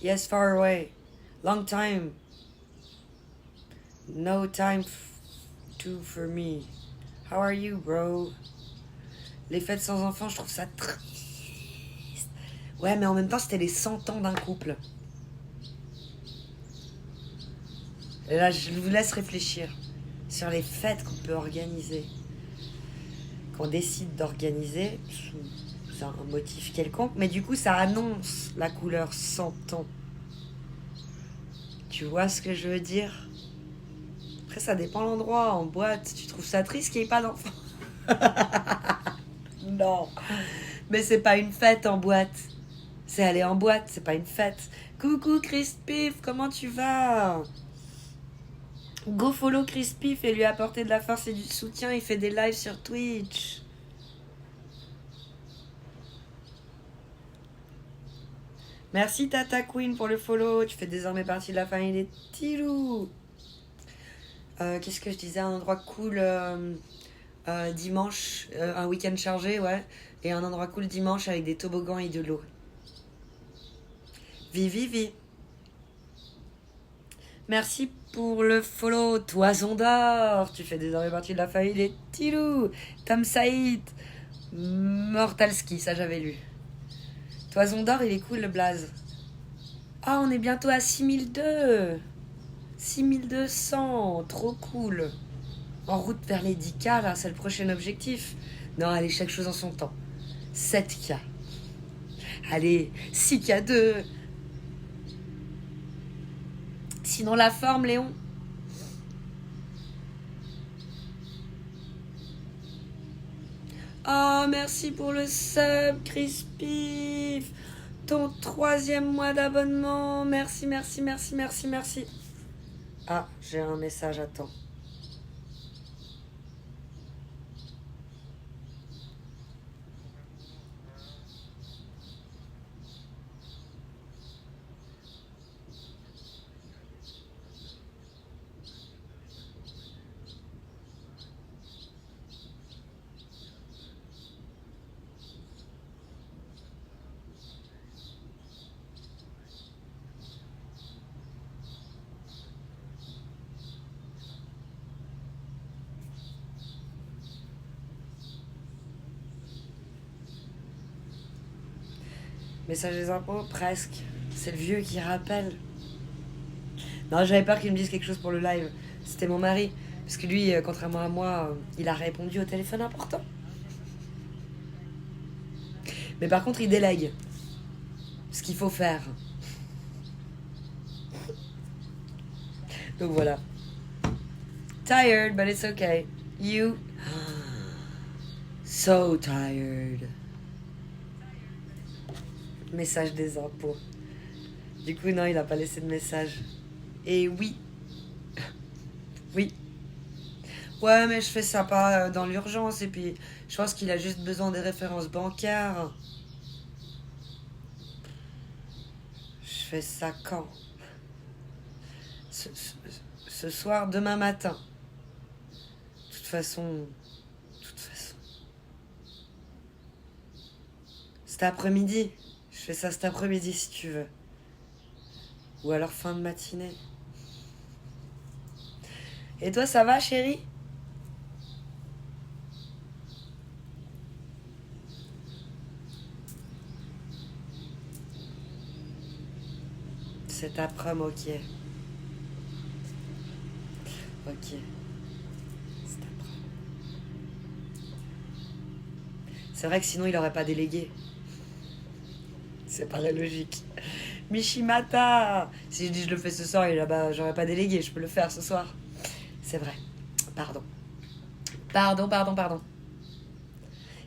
Yes, far away. Long time. No time for me. How are you, bro? Les fêtes sans enfants, je trouve ça triste. Ouais, mais en même temps, c'était les 100 ans d'un couple. Et là, je vous laisse réfléchir sur les fêtes qu'on peut organiser. Qu'on décide d'organiser sous un motif quelconque, mais du coup ça annonce la couleur 100 ans. Tu vois ce que je veux dire? Après ça dépend l'endroit. En boîte, tu trouves ça triste qu'il n'y ait pas d'enfants? Non, mais c'est pas une fête en boîte. C'est aller en boîte, c'est pas une fête. Coucou Chris Piff, comment tu vas? Go follow Chris Piff et lui apporter de la force et du soutien. Il fait des lives sur Twitch. Merci Tata Queen pour le follow. Tu fais désormais partie de la famille des Tilou. Qu'est-ce que je disais? Un endroit cool dimanche. Un week-end chargé, ouais. Et un endroit cool dimanche avec des toboggans et de l'eau. Vivi. Merci pour le follow, Toison d'or. Tu fais désormais partie de la famille des Tilou. Tom Saïd. Mortalski, ça j'avais lu. Toison d'or, il est cool le blaze. Ah, on est bientôt à 6002. 6200, trop cool. En route vers les 10K, là, c'est le prochain objectif. Non, allez, chaque chose en son temps. 7K. Allez, 6K2. Sinon la forme, Léon. Oh, merci pour le sub, Crispif. Ton 3e mois d'abonnement. Merci, merci, merci, merci, merci. Ah, j'ai un message, attends. Message des impôts, presque. C'est le vieux qui rappelle. Non, j'avais peur qu'il me dise quelque chose pour le live. C'était mon mari. Parce que lui, contrairement à moi, il a répondu au téléphone important. Mais par contre, il délègue. Ce qu'il faut faire. Donc voilà. Tired, but it's okay. You... So tired. Message des impôts. Du coup, non, il a pas laissé de message. Et oui. Oui. Ouais, mais je fais ça pas dans l'urgence. Et puis, je pense qu'il a juste besoin des références bancaires. Je fais ça quand? Ce soir, demain matin. De toute façon... Cet après-midi. Je fais ça cet après-midi si tu veux. Ou alors fin de matinée. Et toi, ça va, chérie? Cet après-midi, ok. Ok. Cet après-midi. C'est vrai que sinon, il aurait pas délégué. C'est paraît logique. Mishimata! Si je dis je le fais ce soir, il est là-bas, j'aurais pas délégué, je peux le faire ce soir. C'est vrai. Pardon. Pardon.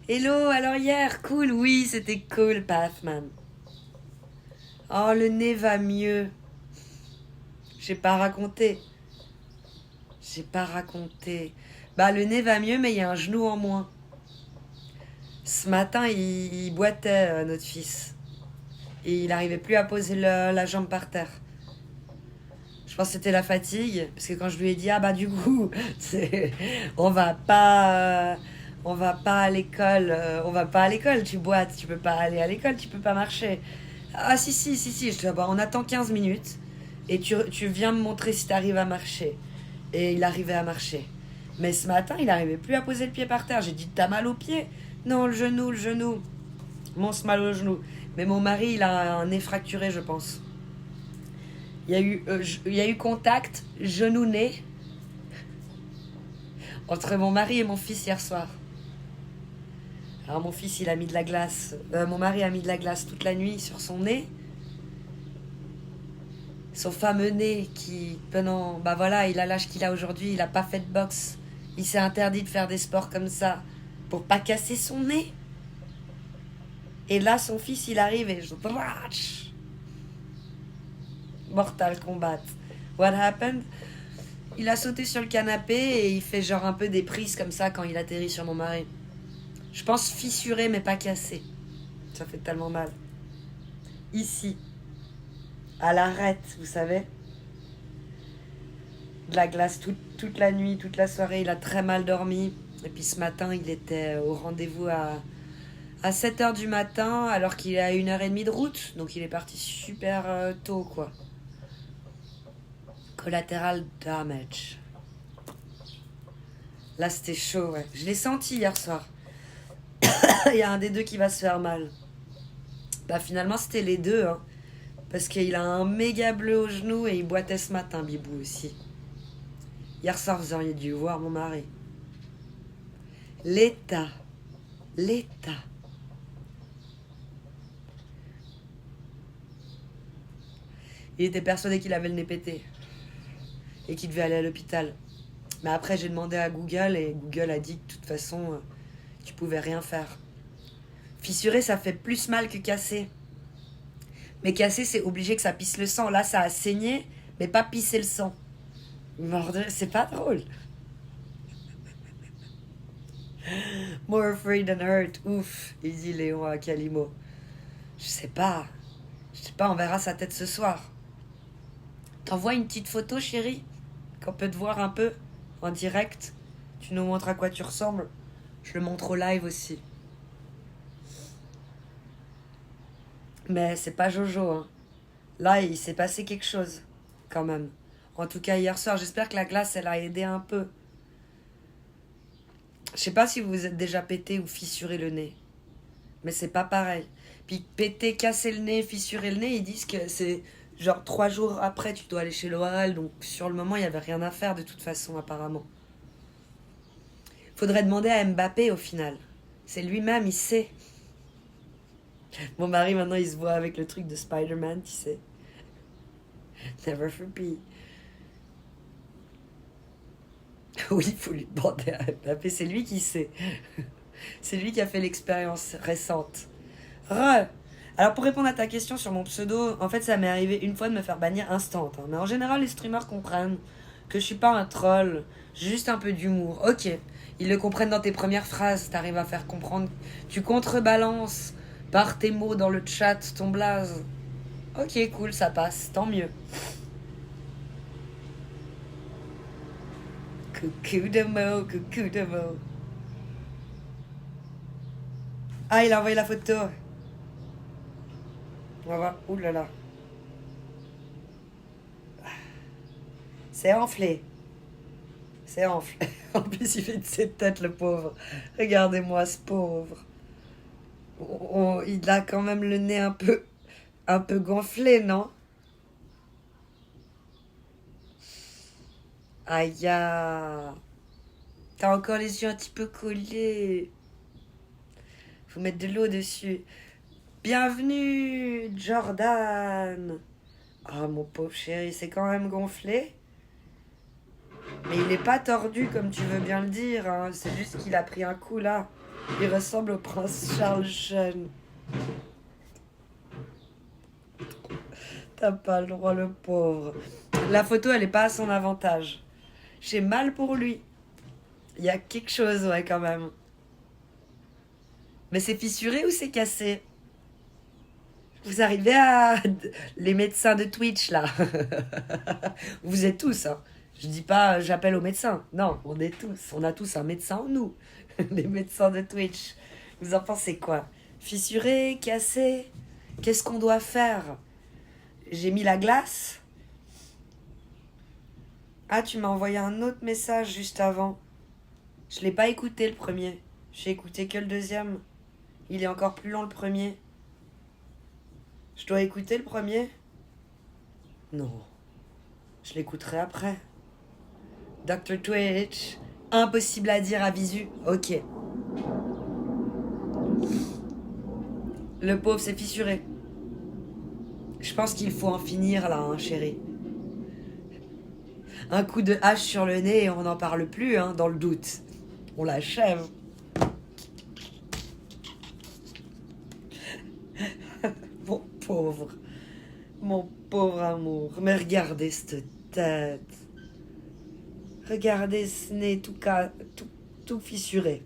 Hello, alors hier, cool, oui, c'était cool, Pathman. Oh, le nez va mieux. J'ai pas raconté. Bah, le nez va mieux, mais il y a un genou en moins. Ce matin, il boitait, notre fils. Et il n'arrivait plus à poser la jambe par terre. Je pense que c'était la fatigue. Parce que quand je lui ai dit, ah bah du coup, on va pas à l'école. On va pas à l'école, tu boites. Tu peux pas aller à l'école, tu peux pas marcher. Ah si. Je dis, ah, bah, on attend 15 minutes. Et tu viens me montrer si t'arrives à marcher. Et il arrivait à marcher. Mais ce matin, il n'arrivait plus à poser le pied par terre. J'ai dit, t'as mal au pied? Non, le genou. Mon mal au genou. Mais mon mari, il a un nez fracturé, je pense. Il y a eu contact, genou-nez, entre mon mari et mon fils hier soir. Alors mon fils, il a mis de la glace. Mon mari a mis de la glace toute la nuit sur son nez. Son fameux nez qui, pendant... Bah voilà, il a l'âge qu'il a aujourd'hui, il a pas fait de boxe. Il s'est interdit de faire des sports comme ça pour pas casser son nez. Et là, son fils, il arrive et je... Mortal Kombat. What happened? Il a sauté sur le canapé et il fait genre un peu des prises comme ça quand il atterrit sur mon mari. Je pense fissuré mais pas cassé. Ça fait tellement mal. Ici. À l'arête, vous savez. De la glace toute la nuit, toute la soirée. Il a très mal dormi. Et puis ce matin, il était au rendez-vous à 7h du matin alors qu'il est à 1h30 de route. Donc il est parti super tôt, quoi. Collateral damage. Là, c'était chaud, ouais. Je l'ai senti hier soir. Il y a un des deux qui va se faire mal. Bah finalement, c'était les deux, hein. Parce qu'il a un méga bleu au genou et il boitait ce matin, Bibou aussi. Hier soir, vous auriez dû voir mon mari. L'état. Il était persuadé qu'il avait le nez pété et qu'il devait aller à l'hôpital. Mais après, j'ai demandé à Google et Google a dit que de toute façon, tu pouvais rien faire. Fissurer, ça fait plus mal que casser. Mais casser, c'est obligé que ça pisse le sang. Là, ça a saigné, mais pas pissé le sang. C'est pas drôle. More afraid than hurt. Ouf, il dit Léon à Calimo. Je sais pas, on verra sa tête ce soir. T'envoies une petite photo, chérie, qu'on peut te voir un peu en direct. Tu nous montres à quoi tu ressembles. Je le montre au live aussi. Mais c'est pas Jojo, hein. Là, il s'est passé quelque chose, quand même. En tout cas, hier soir, j'espère que la glace, elle a aidé un peu. Je sais pas si vous vous êtes déjà pété ou fissuré le nez. Mais c'est pas pareil. Puis péter, casser le nez, fissurer le nez, ils disent que c'est genre 3 jours après, tu dois aller chez l'oral. Donc sur le moment, il n'y avait rien à faire de toute façon, apparemment. Faudrait demander à Mbappé au final. C'est lui-même, il sait. Mon mari, maintenant, il se voit avec le truc de Spider-Man, tu sais. Never forget. Oui, il faut lui demander à Mbappé. C'est lui qui sait. C'est lui qui a fait l'expérience récente. Alors pour répondre à ta question sur mon pseudo, en fait ça m'est arrivé une fois de me faire bannir instant. Hein. Mais en général les streamers comprennent que je suis pas un troll, j'ai juste un peu d'humour. Ok, ils le comprennent dans tes premières phrases, t'arrives à faire comprendre. Tu contrebalances par tes mots dans le chat ton blaze. Ok, cool, ça passe, tant mieux. Coucou de mots, coucou de mots. Ah, il a envoyé la photo. On va voir. Ouh là là. C'est enflé. C'est enflé. En plus, il fait de ses têtes, le pauvre. Regardez-moi ce pauvre. Il a quand même le nez un peu gonflé, non? Aïe. T'as encore les yeux un petit peu collés. Faut mettre de l'eau dessus. Bienvenue, Jordan. Ah, mon pauvre chéri, c'est quand même gonflé. Mais il n'est pas tordu comme tu veux bien le dire. Hein. C'est juste qu'il a pris un coup là. Il ressemble au prince Charles jeune. T'as pas le droit, le pauvre. La photo, elle est pas à son avantage. J'ai mal pour lui. Il y a quelque chose, ouais, quand même. Mais c'est fissuré ou c'est cassé? Vous arrivez à... Les médecins de Twitch, là. Vous êtes tous, hein. Je dis pas j'appelle au médecin. Non, on est tous. On a tous un médecin en nous. Les médecins de Twitch. Vous en pensez quoi? Fissuré, cassé? Qu'est-ce qu'on doit faire? J'ai mis la glace. Ah, tu m'as envoyé un autre message juste avant. Je l'ai pas écouté le premier. J'ai écouté que le deuxième. Il est encore plus long le premier. Je dois écouter le premier? Non. Je l'écouterai après. Dr. Twitch. Impossible à dire à visu. Ok. Le pauvre s'est fissuré. Je pense qu'il faut en finir là, hein, chérie. Un coup de hache sur le nez et on n'en parle plus, hein, dans le doute. On l'achève. Mon pauvre. Mon pauvre amour. Mais regardez cette tête. Regardez ce nez tout fissuré.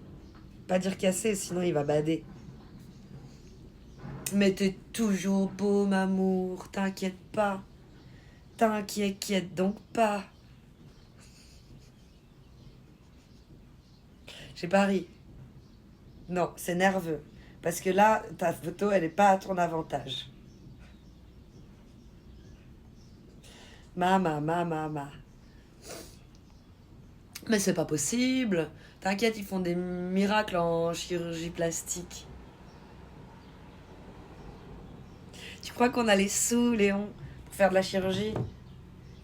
Pas dire cassé, sinon il va bader. Mais t'es toujours beau, m'amour. T'inquiète pas. T'inquiète donc pas. J'ai pas ri. Non, c'est nerveux. Parce que là, ta photo, elle est pas à ton avantage. Ma. Mais c'est pas possible. T'inquiète, ils font des miracles en chirurgie plastique. Tu crois qu'on a les sous, Léon, pour faire de la chirurgie?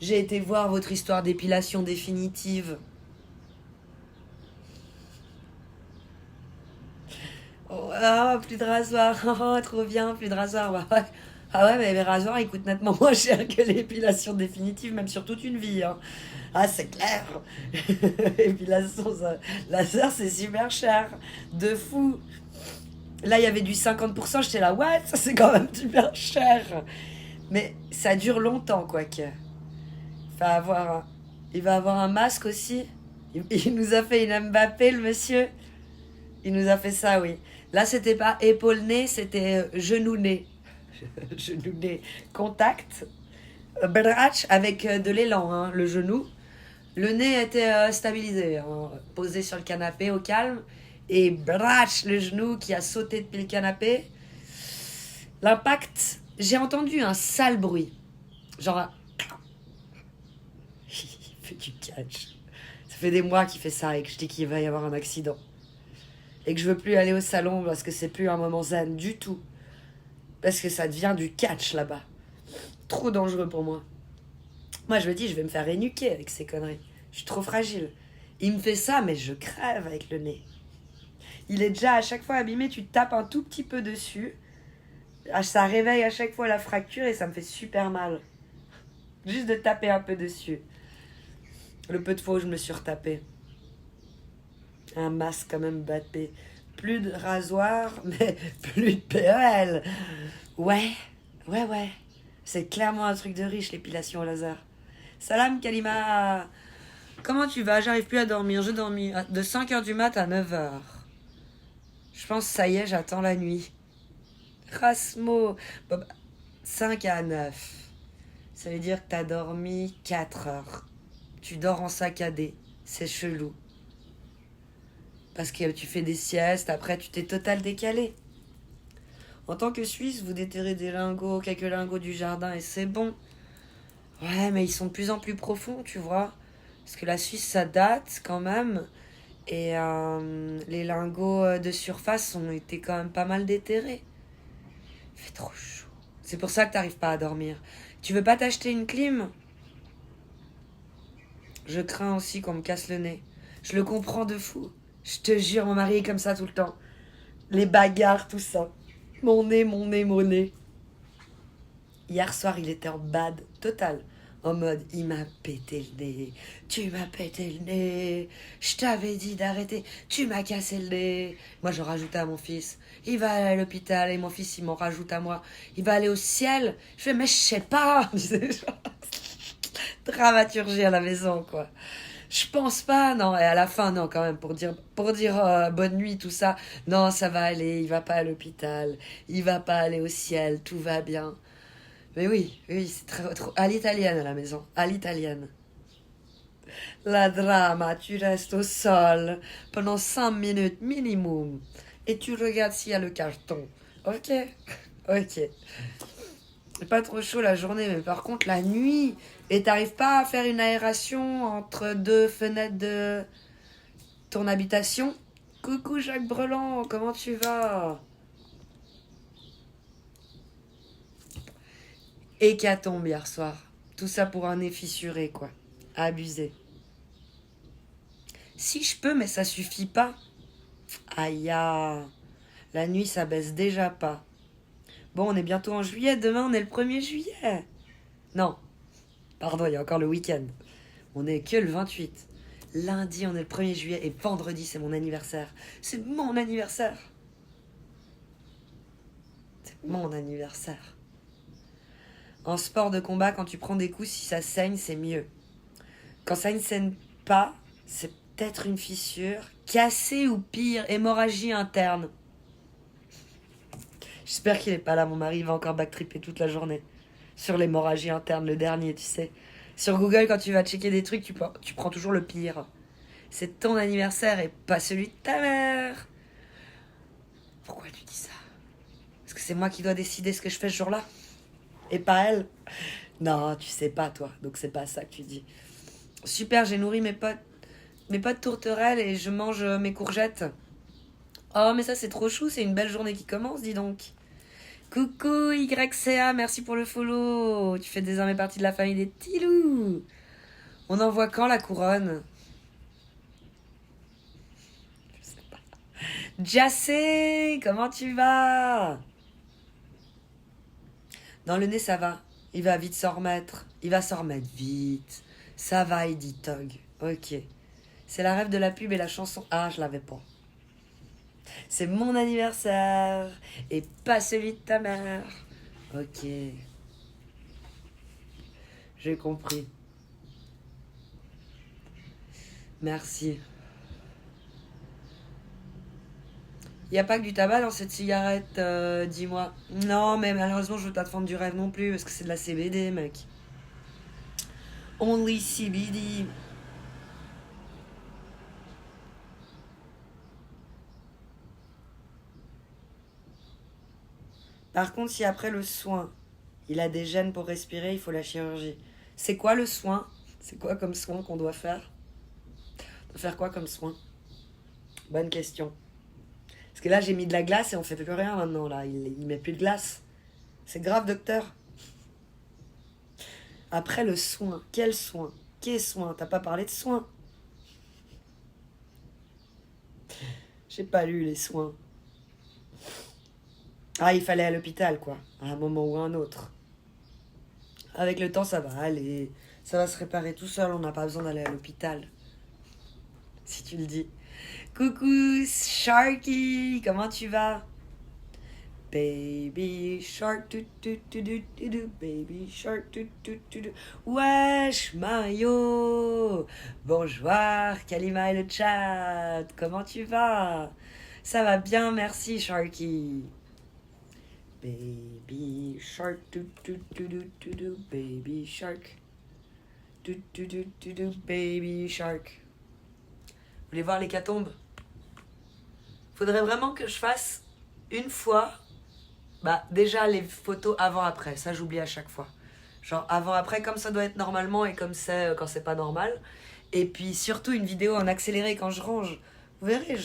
J'ai été voir votre histoire d'épilation définitive. Oh, plus de rasoir. Oh, trop bien, plus de rasoir. Bah, ouais. Ah ouais, mais les rasoirs, ils coûtent nettement moins cher que l'épilation définitive, même sur toute une vie, hein. Ah, c'est clair. Épilation laser, c'est super cher. De fou. Là, il y avait du 50%, j'étais là, what? Ça, c'est quand même super cher. Mais ça dure longtemps, quoique. Il va avoir un masque aussi. Il nous a fait une Mbappé, le monsieur. Il nous a fait ça, oui. Là, c'était pas épaule-nez, c'était genou-nez. Genou-nez. Contact. Bratch avec de l'élan, hein, le genou. Le nez était stabilisé, hein, posé sur le canapé au calme. Et bratch, le genou qui a sauté depuis le canapé. L'impact, j'ai entendu un sale bruit. Genre, il fait du catch. Ça fait des mois qu'il fait ça et que je dis qu'il va y avoir un accident. Et que je veux plus aller au salon parce que c'est plus un moment zen du tout. Parce que ça devient du catch là-bas. Trop dangereux pour moi. Moi, je me dis, je vais me faire énuquer avec ces conneries. Je suis trop fragile. Il me fait ça, mais je crève avec le nez. Il est déjà à chaque fois abîmé, tu tapes un tout petit peu dessus. Ça réveille à chaque fois la fracture et ça me fait super mal. Juste de taper un peu dessus. Le peu de fois où je me suis retapé. Un masque quand même Mbappé. Plus de rasoir, mais plus de PEL. Ouais, ouais. C'est clairement un truc de riche, l'épilation au laser. Salam Kalima. Comment tu vas? J'arrive plus à dormir. Je dormis de 5h du mat à 9h. Je pense ça y est, j'attends la nuit. Rasmo. Bon, 5 à 9. Ça veut dire que t'as dormi 4 heures. Tu dors en saccadé. C'est chelou. Parce que tu fais des siestes, après tu t'es total décalé. En tant que Suisse, vous déterrez des lingots, quelques lingots du jardin et c'est bon. Ouais, mais ils sont de plus en plus profonds, tu vois. Parce que la Suisse, ça date quand même. Et les lingots de surface ont été quand même pas mal déterrés. Il fait trop chaud. C'est pour ça que t'arrives pas à dormir. Tu veux pas t'acheter une clim? Je crains aussi qu'on me casse le nez. Je le comprends de fou. Je te jure, mon mari est comme ça tout le temps. Les bagarres, tout ça. Mon nez, mon nez, mon nez. Hier soir, il était en bad total. En mode, il m'a pété le nez. Tu m'as pété le nez. Je t'avais dit d'arrêter. Tu m'as cassé le nez. Moi, je rajoutais à mon fils. Il va aller à l'hôpital. Et mon fils, il m'en rajoute à moi. Il va aller au ciel. Je fais, mais je sais pas. Dramaturgie à la maison, quoi. Je pense pas, non. Et à la fin, non, quand même, pour dire bonne nuit, tout ça. Non, ça va aller. Il va pas à l'hôpital. Il va pas aller au ciel. Tout va bien. Mais oui, c'est trop à l'italienne à la maison, à l'italienne. La drama, tu restes au sol pendant 5 minutes minimum et tu regardes s'il y a le carton. Ok, ok. Pas trop chaud la journée, mais par contre la nuit, et t'arrives pas à faire une aération entre deux fenêtres de ton habitation. Coucou Jacques Brelan, comment tu vas? Hécatombe hier soir. Tout ça pour un nez fissuré, quoi. Abusé. Si je peux, mais ça suffit pas. Aïe, la nuit, ça baisse déjà pas. Bon, on est bientôt en juillet. Demain, on est le 1er juillet. Non, pardon, il y a encore le week-end. On est que le 28. Lundi, on est le 1er juillet. Et vendredi, c'est mon anniversaire. C'est mon anniversaire. C'est mon anniversaire. En sport de combat, quand tu prends des coups, si ça saigne, c'est mieux. Quand ça ne saigne pas, c'est peut-être une fissure, cassée ou pire, hémorragie interne. J'espère qu'il est pas là, mon mari va encore backtripper toute la journée. Sur l'hémorragie interne, le dernier, tu sais. Sur Google, quand tu vas checker des trucs, tu prends toujours le pire. C'est ton anniversaire et pas celui de ta mère. Pourquoi tu dis ça? Parce que c'est moi qui dois décider ce que je fais ce jour-là? Et pas elle? Non, tu sais pas, toi. Donc c'est pas ça que tu dis. Super, j'ai nourri mes potes tourterelles et je mange mes courgettes. Oh, mais ça, c'est trop chou, c'est une belle journée qui commence, dis donc. Coucou YCA, merci pour le follow. Tu fais désormais partie de la famille des petits loups. On envoie quand la couronne? Je sais pas. Jassé, comment tu vas? Non, le nez, ça va. Il va vite s'en remettre. Il va s'en remettre vite. Ça va, il dit Tog. Ok. C'est la rêve de la pub et la chanson. Ah, je l'avais pas. C'est mon anniversaire et pas celui de ta mère. Ok. J'ai compris. Merci. Il n'y a pas que du tabac dans cette cigarette, dis-moi. Non, mais malheureusement, je veux pas te vendre du rêve non plus, parce que c'est de la CBD, mec. Only CBD. Par contre, si après le soin, il a des gènes pour respirer, il faut la chirurgie. C'est quoi le soin? C'est quoi comme soin qu'on doit faire? On doit faire quoi comme soin? Bonne question. Parce que là, j'ai mis de la glace et on fait plus rien maintenant, là. Il met plus de glace. C'est grave, docteur. Après le soin, quel soin? Quel soin? T'as pas parlé de soins? J'ai pas lu les soins. Ah, il fallait à l'hôpital, quoi. À un moment ou à un autre. Avec le temps, ça va aller. Ça va se réparer tout seul, on n'a pas besoin d'aller à l'hôpital. Si tu le dis. Coucou, Sharky, comment tu vas? Baby shark, baby shark, wesh, Mario. Bonjour, Kalima et le chat. Comment tu vas? Ça va bien, merci, Sharky. Baby shark, baby shark, baby shark. Vous voulez voir l'hécatombe? Faudrait vraiment que je fasse une fois, déjà les photos avant-après, ça j'oublie à chaque fois. Genre avant-après, comme ça doit être normalement et comme c'est quand c'est pas normal. Et puis surtout une vidéo en accéléré quand je range. Vous verrez,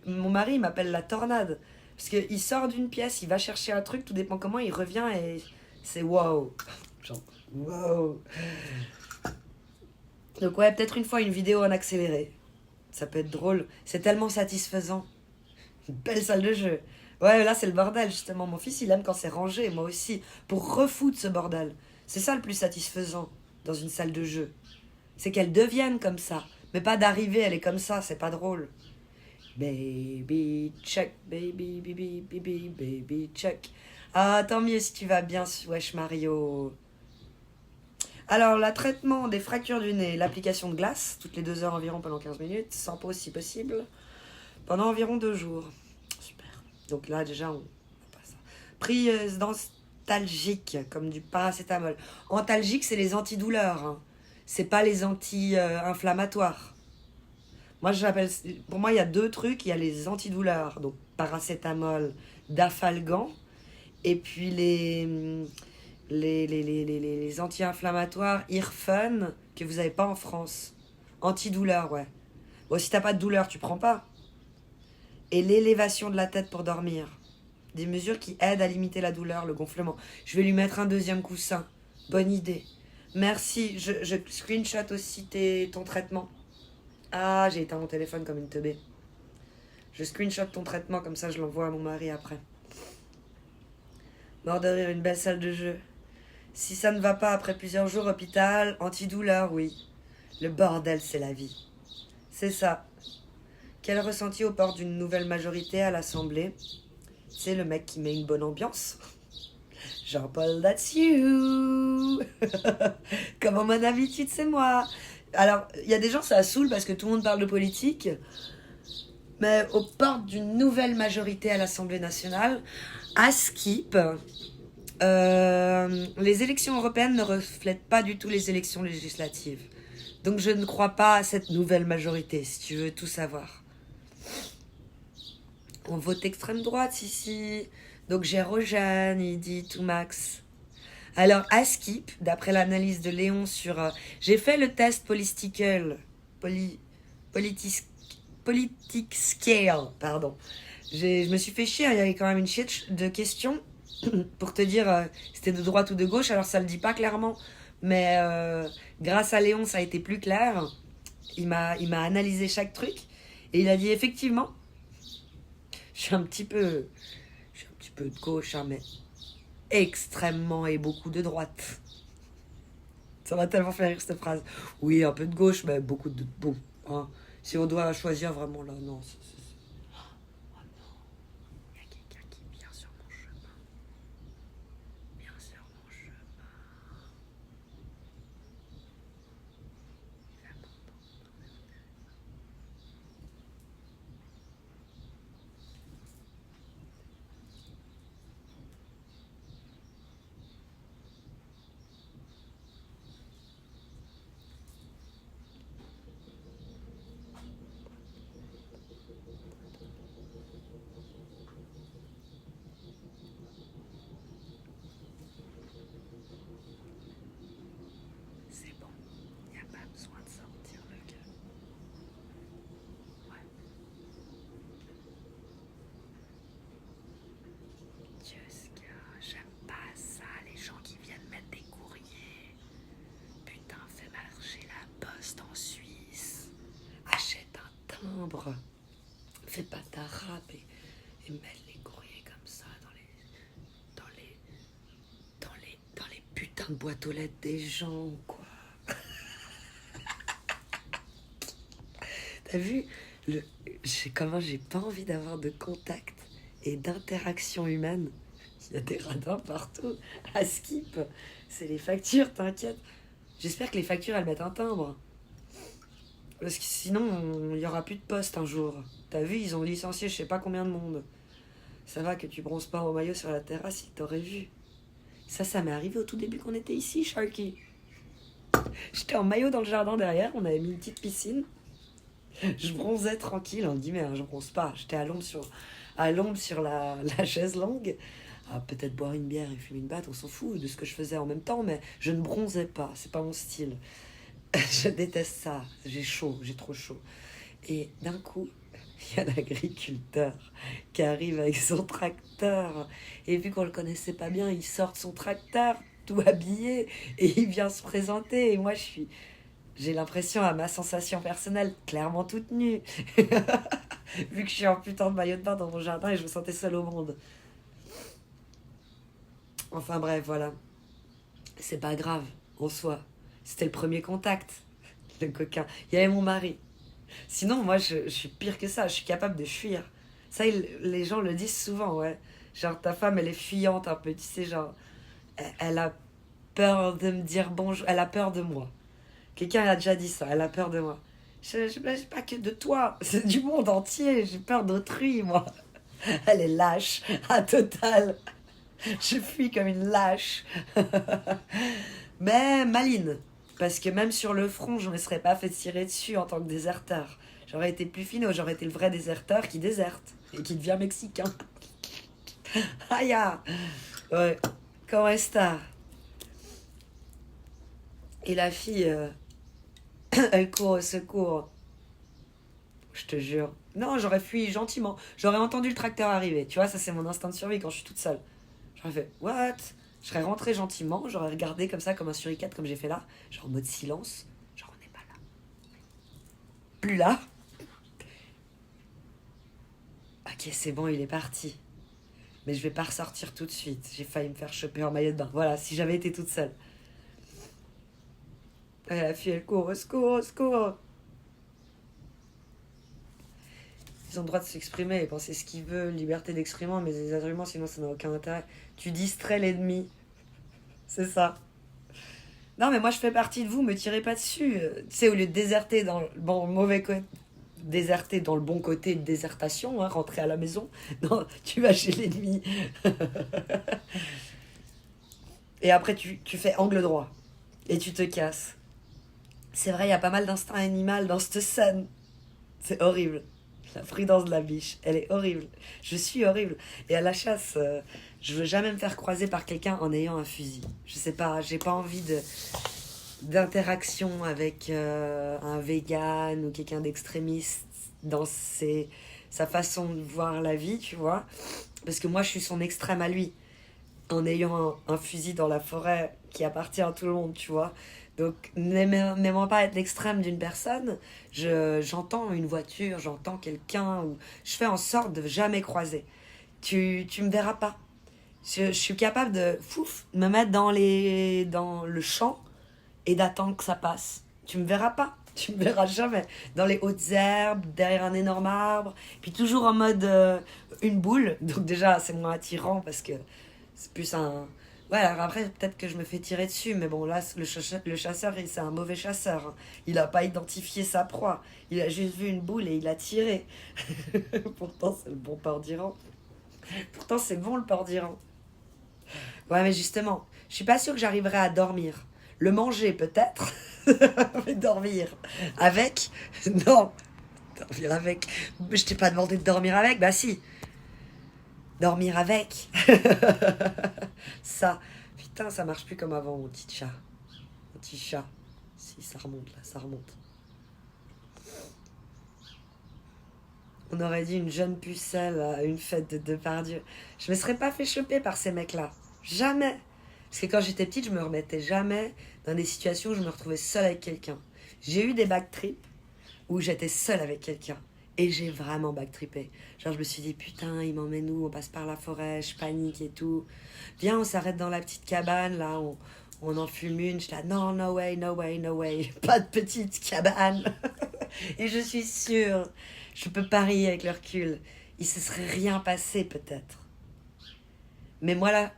mon mari m'appelle la tornade. Parce qu'il sort d'une pièce, il va chercher un truc, tout dépend comment, il revient et c'est wow. Genre, wow. Donc ouais, peut-être une fois une vidéo en accéléré. Ça peut être drôle. C'est tellement satisfaisant. Une belle salle de jeu. Ouais, là c'est le bordel justement. Mon fils il aime quand c'est rangé, moi aussi. Pour refoutre ce bordel. C'est ça le plus satisfaisant dans une salle de jeu. C'est qu'elle devienne comme ça. Mais pas d'arriver, elle est comme ça, c'est pas drôle. Baby check, baby, baby, baby, baby check. Ah, tant mieux si tu vas bien, wesh Mario. Alors, le traitement des fractures du nez, l'application de glace, toutes les 2 heures environ pendant 15 minutes, sans pause si possible, pendant environ 2 jours. Super. Donc là, déjà, on pas ça. Prise d'antalgique, comme du paracétamol. Antalgique, c'est les antidouleurs. Hein. C'est pas les anti-inflammatoires. Moi, pour moi, il y a 2 trucs. Il y a les antidouleurs, donc paracétamol, dafalgan, et puis les anti-inflammatoires Irfun que vous n'avez pas en France. Antidouleur, ouais. Bon, si t'as pas de douleur, tu prends pas. Et l'élévation de la tête pour dormir. Des mesures qui aident à limiter la douleur, le gonflement. Je vais lui mettre un 2e coussin. Bonne idée. Merci. Je screenshot aussi ton traitement. Ah, j'ai éteint mon téléphone comme une teubée. Je screenshot ton traitement, comme ça je l'envoie à mon mari après. Mort de rire, une belle salle de jeu. Si ça ne va pas après plusieurs jours, hôpital, antidouleur, oui. Le bordel, c'est la vie. C'est ça. Quel ressenti aux portes d'une nouvelle majorité à l'Assemblée? C'est le mec qui met une bonne ambiance. Jean-Paul, that's you. Comme en mon habitude, c'est moi. Alors, il y a des gens, ça saoule parce que tout le monde parle de politique. Mais aux portes d'une nouvelle majorité à l'Assemblée nationale, à Skip, les élections européennes ne reflètent pas du tout les élections législatives. Donc je ne crois pas à cette nouvelle majorité, si tu veux tout savoir. On vote extrême droite ici. Donc Gérogène, il dit tout max. Alors à Skip, d'après l'analyse de Léon sur... j'ai fait le test Political. Politic Scale, pardon. Je me suis fait chier, il y avait quand même une shit de questions pour te dire c'était de droite ou de gauche, alors ça le dit pas clairement, mais grâce à Léon ça a été plus clair. Il m'a analysé chaque truc et il a dit effectivement, je suis un petit peu de gauche, hein, mais extrêmement et beaucoup de droite. Ça m'a tellement fait rire cette phrase. Oui, un peu de gauche, mais beaucoup de... Bon, hein. Si on doit choisir vraiment là, non. Oh non, il y a quelqu'un qui vient sur mon chemin. Bien sur mon chemin. C'est bon, il n'y a pas besoin de sortir le cœur. Ouais. Dieu, ce que j'aime pas ça, les gens qui viennent mettre des courriers. Putain, fais marcher la poste en Suisse. Achète un timbre. Fais pas ta rap et mets les courriers comme ça dans les putains de boîtes aux lettres des gens, quoi. T'as vu comment j'ai pas envie d'avoir de contact et d'interaction humaine. Il y a des radins partout. À Skip, c'est les factures, t'inquiète. J'espère que les factures, elles mettent un timbre. Parce que sinon, il y aura plus de poste un jour. T'as vu, ils ont licencié je sais pas combien de monde. Ça va que tu bronzes pas au maillot sur la terrasse, ils t'auraient vu. Ça m'est arrivé au tout début qu'on était ici, Sharky. J'étais en maillot dans le jardin derrière, on avait mis une petite piscine. Je bronzais tranquille, en guillemets, hein, je bronze pas. J'étais à l'ombre sur la chaise longue. Ah, peut-être boire une bière et fumer une batte, on s'en fout de ce que je faisais en même temps, mais je ne bronzais pas, c'est pas mon style. Je déteste ça, j'ai trop chaud. Et d'un coup, il y a un agriculteur qui arrive avec son tracteur. Et vu qu'on le connaissait pas bien, il sort de son tracteur, tout habillé, et il vient se présenter. Et moi, j'ai l'impression, à ma sensation personnelle, clairement toute nue. Vu que je suis en putain de maillot de bain dans mon jardin et je me sentais seule au monde. Enfin bref, voilà. C'est pas grave, en soi. C'était le premier contact, le coquin. Il y avait mon mari. Sinon, moi, je suis pire que ça. Je suis capable de fuir. Ça, les gens le disent souvent, ouais. Genre, ta femme, elle est fuyante un peu, tu sais, genre... Elle a peur de me dire bonjour. Elle a peur de moi. Quelqu'un a déjà dit ça, elle a peur de moi. Je pas que de toi, c'est du monde entier. J'ai peur d'autrui, moi. Elle est lâche, à total. Je fuis comme une lâche. Mais maline. Parce que même sur le front, je ne me serais pas fait tirer dessus en tant que déserteur. J'aurais été plus finot, j'aurais été le vrai déserteur qui déserte et qui devient mexicain. Aïe. Ouais. Comment est-ce? Et la fille, elle court au secours. Je te jure. Non, j'aurais fui gentiment. J'aurais entendu le tracteur arriver. Tu vois, ça c'est mon instinct de survie quand je suis toute seule. J'aurais fait, what? Je serais rentrée gentiment, j'aurais regardé comme ça, comme un suricate, comme j'ai fait là. Genre en mode silence. Genre on n'est pas là. Plus là. Ok, c'est bon, il est parti. Mais je vais pas ressortir tout de suite. J'ai failli me faire choper en maillot de bain. Voilà, si j'avais été toute seule. Et la fille, elle court, au secours, au secours. Ils ont le droit de s'exprimer et penser ce qu'ils veulent, liberté d'exprimer, mais des arguments, sinon ça n'a aucun intérêt. Tu distrais l'ennemi. C'est ça. Non, mais moi je fais partie de vous, me tirez pas dessus. Tu sais, au lieu de déserter dans le bon, mauvais côté, déserter dans le bon côté de désertation, hein, rentrer à la maison, non, tu vas chez l'ennemi. Et après, tu fais angle droit. Et tu te casses. C'est vrai, il y a pas mal d'instinct animal dans cette scène. C'est horrible. La prudence de la biche, elle est horrible. Je suis horrible. Et à la chasse, je veux jamais me faire croiser par quelqu'un en ayant un fusil. Je sais pas, j'ai pas envie d'interaction avec un vegan ou quelqu'un d'extrémiste dans sa façon de voir la vie, tu vois. Parce que moi, je suis son extrême à lui. En ayant un fusil dans la forêt qui appartient à tout le monde, tu vois. Donc, n'aimant pas être l'extrême d'une personne, j'entends une voiture, j'entends quelqu'un, ou je fais en sorte de jamais croiser. Tu me verras pas. Je suis capable de me mettre dans le champ et d'attendre que ça passe. Tu me verras pas. Tu me verras jamais. Dans les hautes herbes, derrière un énorme arbre. Puis toujours en mode une boule. Donc déjà, c'est moins attirant parce que c'est plus un... Ouais, alors après, peut-être que je me fais tirer dessus. Mais bon, là, le chasseur, c'est un mauvais chasseur. Hein. Il a pas identifié sa proie. Il a juste vu une boule et il a tiré. Pourtant, c'est le bon port d'Iran. Pourtant, c'est bon le port d'Iran. Ouais, mais justement, je suis pas sûre que j'arriverai à dormir. Le manger, peut-être. Mais dormir avec? Non. Dormir avec. Je t'ai pas demandé de dormir avec? Bah si. Dormir avec. Ça. Putain, ça marche plus comme avant, mon petit chat. Mon petit chat. Si, ça remonte là, ça remonte. On aurait dit une jeune pucelle à une fête de Depardieu. Je me serais pas fait choper par ces mecs-là. Jamais. Parce que quand j'étais petite, je me remettais jamais dans des situations où je me retrouvais seule avec quelqu'un. J'ai eu des backtrips où j'étais seule avec quelqu'un. Et j'ai vraiment backtrippé. Genre, je me suis dit, putain, il m'emmène où? On passe par la forêt, je panique et tout. Viens, on s'arrête dans la petite cabane, là, on en fume une. J'étais là, non, no way, no way, no way. Pas de petite cabane. Et je suis sûre, je peux parier avec le recul, il se serait rien passé peut-être. Mais moi là,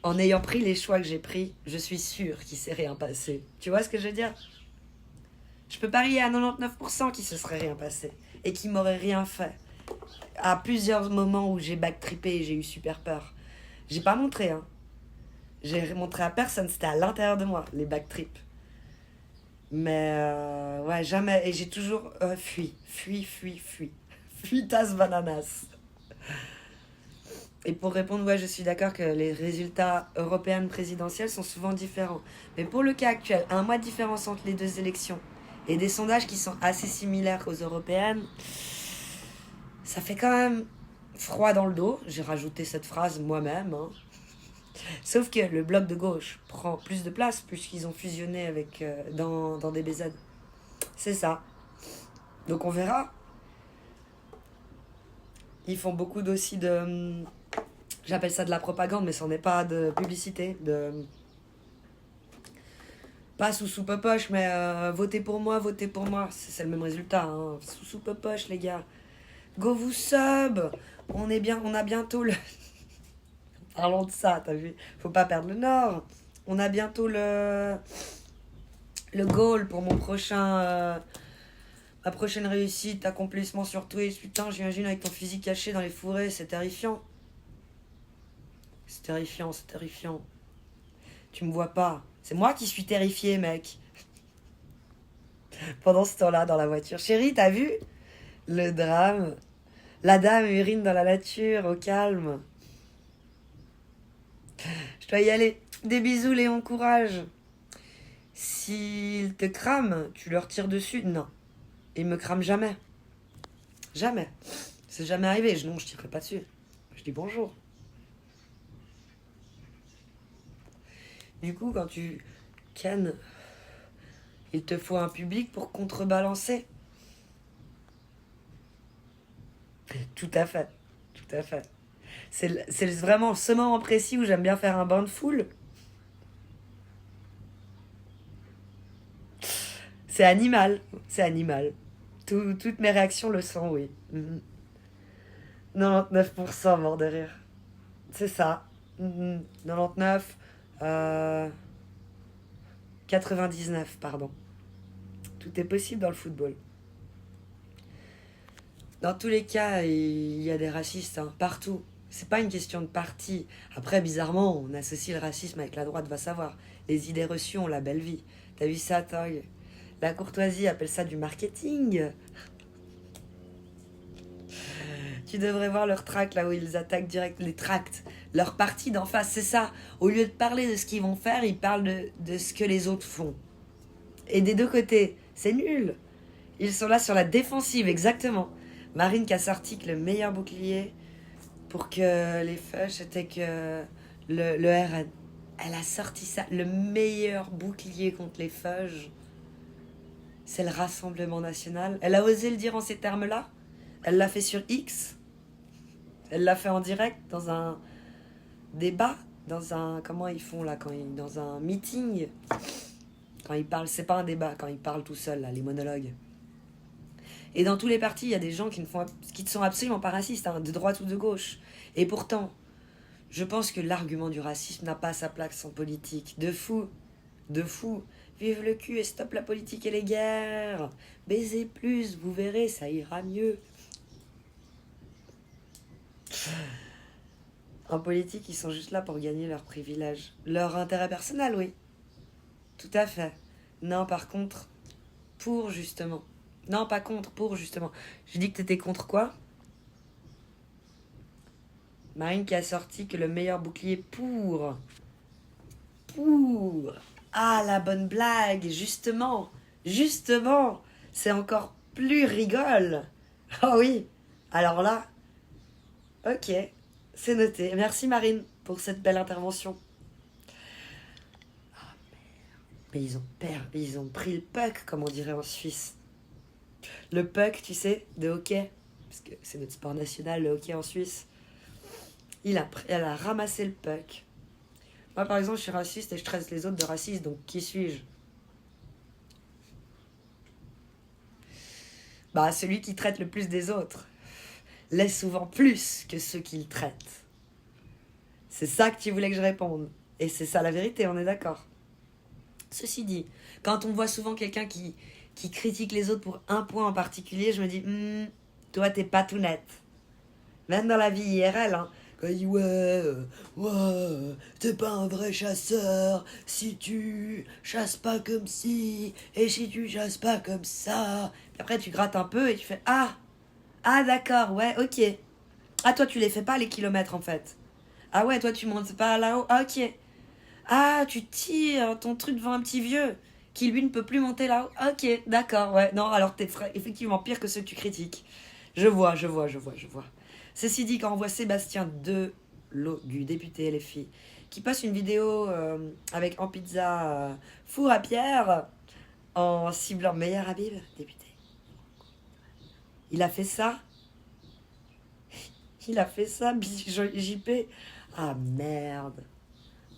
en ayant pris les choix que j'ai pris, je suis sûre qu'il s'est rien passé. Tu vois ce que je veux dire? Je peux parier à 99% qu'il se serait rien passé et qu'il m'aurait rien fait. À plusieurs moments où j'ai backtrippé et j'ai eu super peur. J'ai pas montré, hein. J'ai montré à personne, c'était à l'intérieur de moi, les backtrips. Mais ouais, jamais. Et j'ai toujours fui. Fuitas bananas. Et pour répondre, ouais, je suis d'accord que les résultats européens présidentiels sont souvent différents. Mais pour le cas actuel, un mois de différence entre les deux élections et des sondages qui sont assez similaires aux européennes, ça fait quand même froid dans le dos. J'ai rajouté cette phrase moi-même. Hein. Sauf que le bloc de gauche prend plus de place puisqu'ils ont fusionné avec, dans des BZ. C'est ça. Donc on verra. Ils font beaucoup aussi de... J'appelle ça de la propagande, mais ce n'est pas de publicité. Pas sous popoche, mais votez pour moi, votez pour moi. C'est le même résultat. Hein. Sous popoche, les gars. Go vous sub. On a bientôt le... Parlons de ça, t'as vu? Faut pas perdre le nord. On a bientôt le goal pour mon prochain... ma prochaine réussite, accomplissement sur Twitch. Putain, j'imagine avec ton physique caché dans les fourrés, c'est terrifiant. C'est terrifiant, c'est terrifiant. Tu me vois pas. C'est moi qui suis terrifié, mec. Pendant ce temps-là, dans la voiture. Chérie, t'as vu? Le drame. La dame urine dans la nature, au calme. Je dois y aller. Des bisous, Léon, courage. S'il te crame, tu leur tires dessus? Non. Il me crame jamais. Jamais. C'est jamais arrivé. Non, je tirerai pas dessus. Je dis bonjour. Du coup, quand tu cannes, il te faut un public pour contrebalancer. Tout à fait. Tout à fait. C'est vraiment ce moment précis où j'aime bien faire un bain de foule. C'est animal. C'est animal. Toutes mes réactions le sont, oui. 99% mort de rire. C'est ça. 99. 99, pardon. Tout est possible dans le football. Dans tous les cas, il y a des racistes, hein, partout. C'est pas une question de parti. Après, bizarrement, on associe le racisme avec la droite, va savoir. Les idées reçues ont la belle vie. T'as vu ça, Toy? La courtoisie appelle ça du marketing. Tu devrais voir leur tract là où ils attaquent direct les tracts. Leur parti d'en face, c'est ça. Au lieu de parler de ce qu'ils vont faire, ils parlent de ce que les autres font. Et des deux côtés, c'est nul. Ils sont là sur la défensive, exactement. Marine qui a sorti que le meilleur bouclier pour que les feuilles, c'était que le RN. Elle a sorti ça. Le meilleur bouclier contre les feuilles, c'est le Rassemblement National. Elle a osé le dire en ces termes-là. Elle l'a fait sur X. Elle l'a fait en direct dans un débat dans un... Comment ils font là dans un meeting. Quand ils parlent, c'est pas un débat, quand ils parlent tout seuls, là, les monologues. Et dans tous les partis, il y a des gens qui ne sont absolument pas racistes, hein, de droite ou de gauche. Et pourtant, je pense que l'argument du racisme n'a pas sa place en politique. De fou. De fou. Vive le cul et stop la politique et les guerres. Baisez plus, vous verrez, ça ira mieux. En politique, ils sont juste là pour gagner leurs privilèges. Leur intérêt personnel, oui. Tout à fait. Non, par contre, pour justement. Non, pas contre, pour justement. Je dis que t'étais contre quoi? Marine qui a sorti que le meilleur bouclier pour. Pour. Ah, la bonne blague, justement. Justement. C'est encore plus rigole. Ah oui. Alors là. Ok. C'est noté. Merci Marine pour cette belle intervention. Mais ils ont pris le puck, comme on dirait en Suisse. Le puck, tu sais, de hockey. Parce que c'est notre sport national, le hockey en Suisse. Elle a ramassé le puck. Moi, par exemple, je suis raciste et je traite les autres de racistes, donc qui suis-je? Bah, celui qui traite le plus des autres laisse souvent plus que ceux qui le traitent. C'est ça que tu voulais que je réponde. Et c'est ça la vérité, on est d'accord. Ceci dit, quand on voit souvent quelqu'un qui critique les autres pour un point en particulier, je me dis, toi, t'es pas tout net. Même dans la vie IRL, hein. Quand il dit, ouais, t'es pas un vrai chasseur si tu chasses pas comme ci, et si tu chasses pas comme ça. Puis après, tu grattes un peu et tu fais, ah, d'accord, ouais, ok. Ah, toi, tu les fais pas les kilomètres, en fait. Ah ouais, toi, tu montes pas là-haut. Ah, ok. Ah, tu tires ton truc devant un petit vieux qui, lui, ne peut plus monter là-haut. Ok, d'accord, ouais. Non, alors t'es effectivement pire que ceux que tu critiques. Je vois. Ceci dit, quand on voit Sébastien du député LFI, qui passe une vidéo avec en pizza four à pierre en ciblant Meyer Habib, député. Il a fait ça, JP. Ah merde.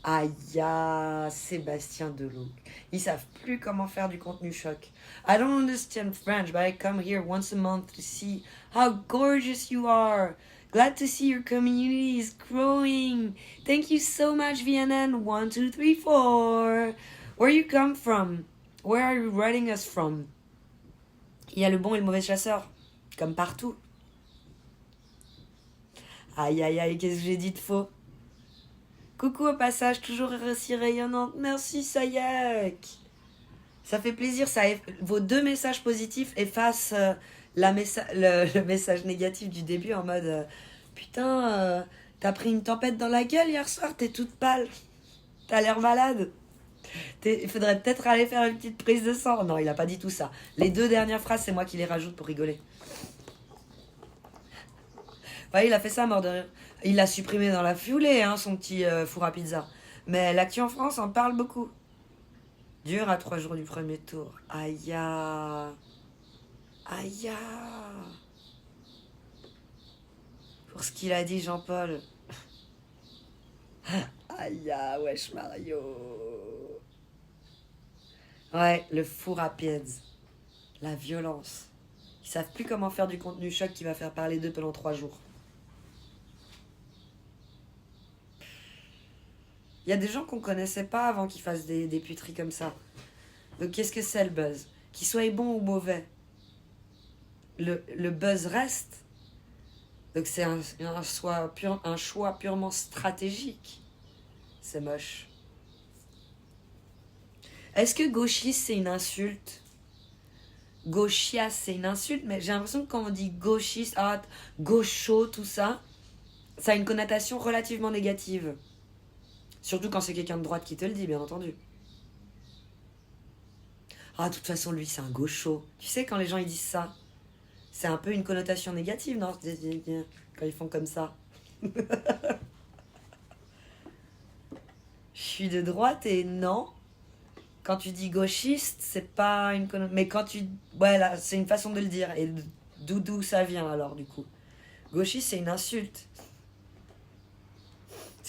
Aïe, Sébastien Delot. Ils savent plus comment faire du contenu choc. I don't understand French, but I come here once a month to see how gorgeous you are. Glad to see your community is growing. Thank you so much, VNN. 1, 2, 3, 4. Where you come from? Where are you writing us from? Il y a le bon et le mauvais chasseur, comme partout. Aïe, qu'est-ce que j'ai dit de faux? Coucou au passage, toujours aussi rayonnante. Merci Sayak. Ça fait plaisir, vos 2 messages positifs effacent le message négatif du début en mode putain, t'as pris une tempête dans la gueule hier soir, t'es toute pâle. T'as l'air malade. Il faudrait peut-être aller faire une petite prise de sang. Non, il a pas dit tout ça. Les 2 dernières phrases, c'est moi qui les rajoute pour rigoler. Ouais, il a fait ça, mort de rire. Il l'a supprimé dans la foulée, hein, son petit four à pizza. Mais l'actu en France en parle beaucoup. Dur à 3 jours du premier tour. Aïe. Pour ce qu'il a dit, Jean-Paul. Aïe, wesh Mario. Ouais, le four à pizza. La violence. Ils savent plus comment faire du contenu choc qui va faire parler d'eux pendant 3 jours. Il y a des gens qu'on connaissait pas avant qu'ils fassent des puteries comme ça. Donc qu'est-ce que c'est le buzz? Qu'il soit bon ou mauvais, le buzz reste. Donc c'est un choix purement stratégique. C'est moche. Est-ce que gauchiste c'est une insulte? Gauchias c'est une insulte, mais j'ai l'impression que quand on dit gauchiste, gaucho, tout ça, ça a une connotation relativement négative. Surtout quand c'est quelqu'un de droite qui te le dit, bien entendu. Ah, de toute façon, lui, c'est un gaucho. Tu sais, quand les gens ils disent ça, c'est un peu une connotation négative, non? Quand ils font comme ça. Je suis de droite et non. Quand tu dis gauchiste, c'est pas une connotation. Mais quand tu. Ouais, là, c'est une façon de le dire. Et d'où ça vient alors, du coup? Gauchiste, c'est une insulte.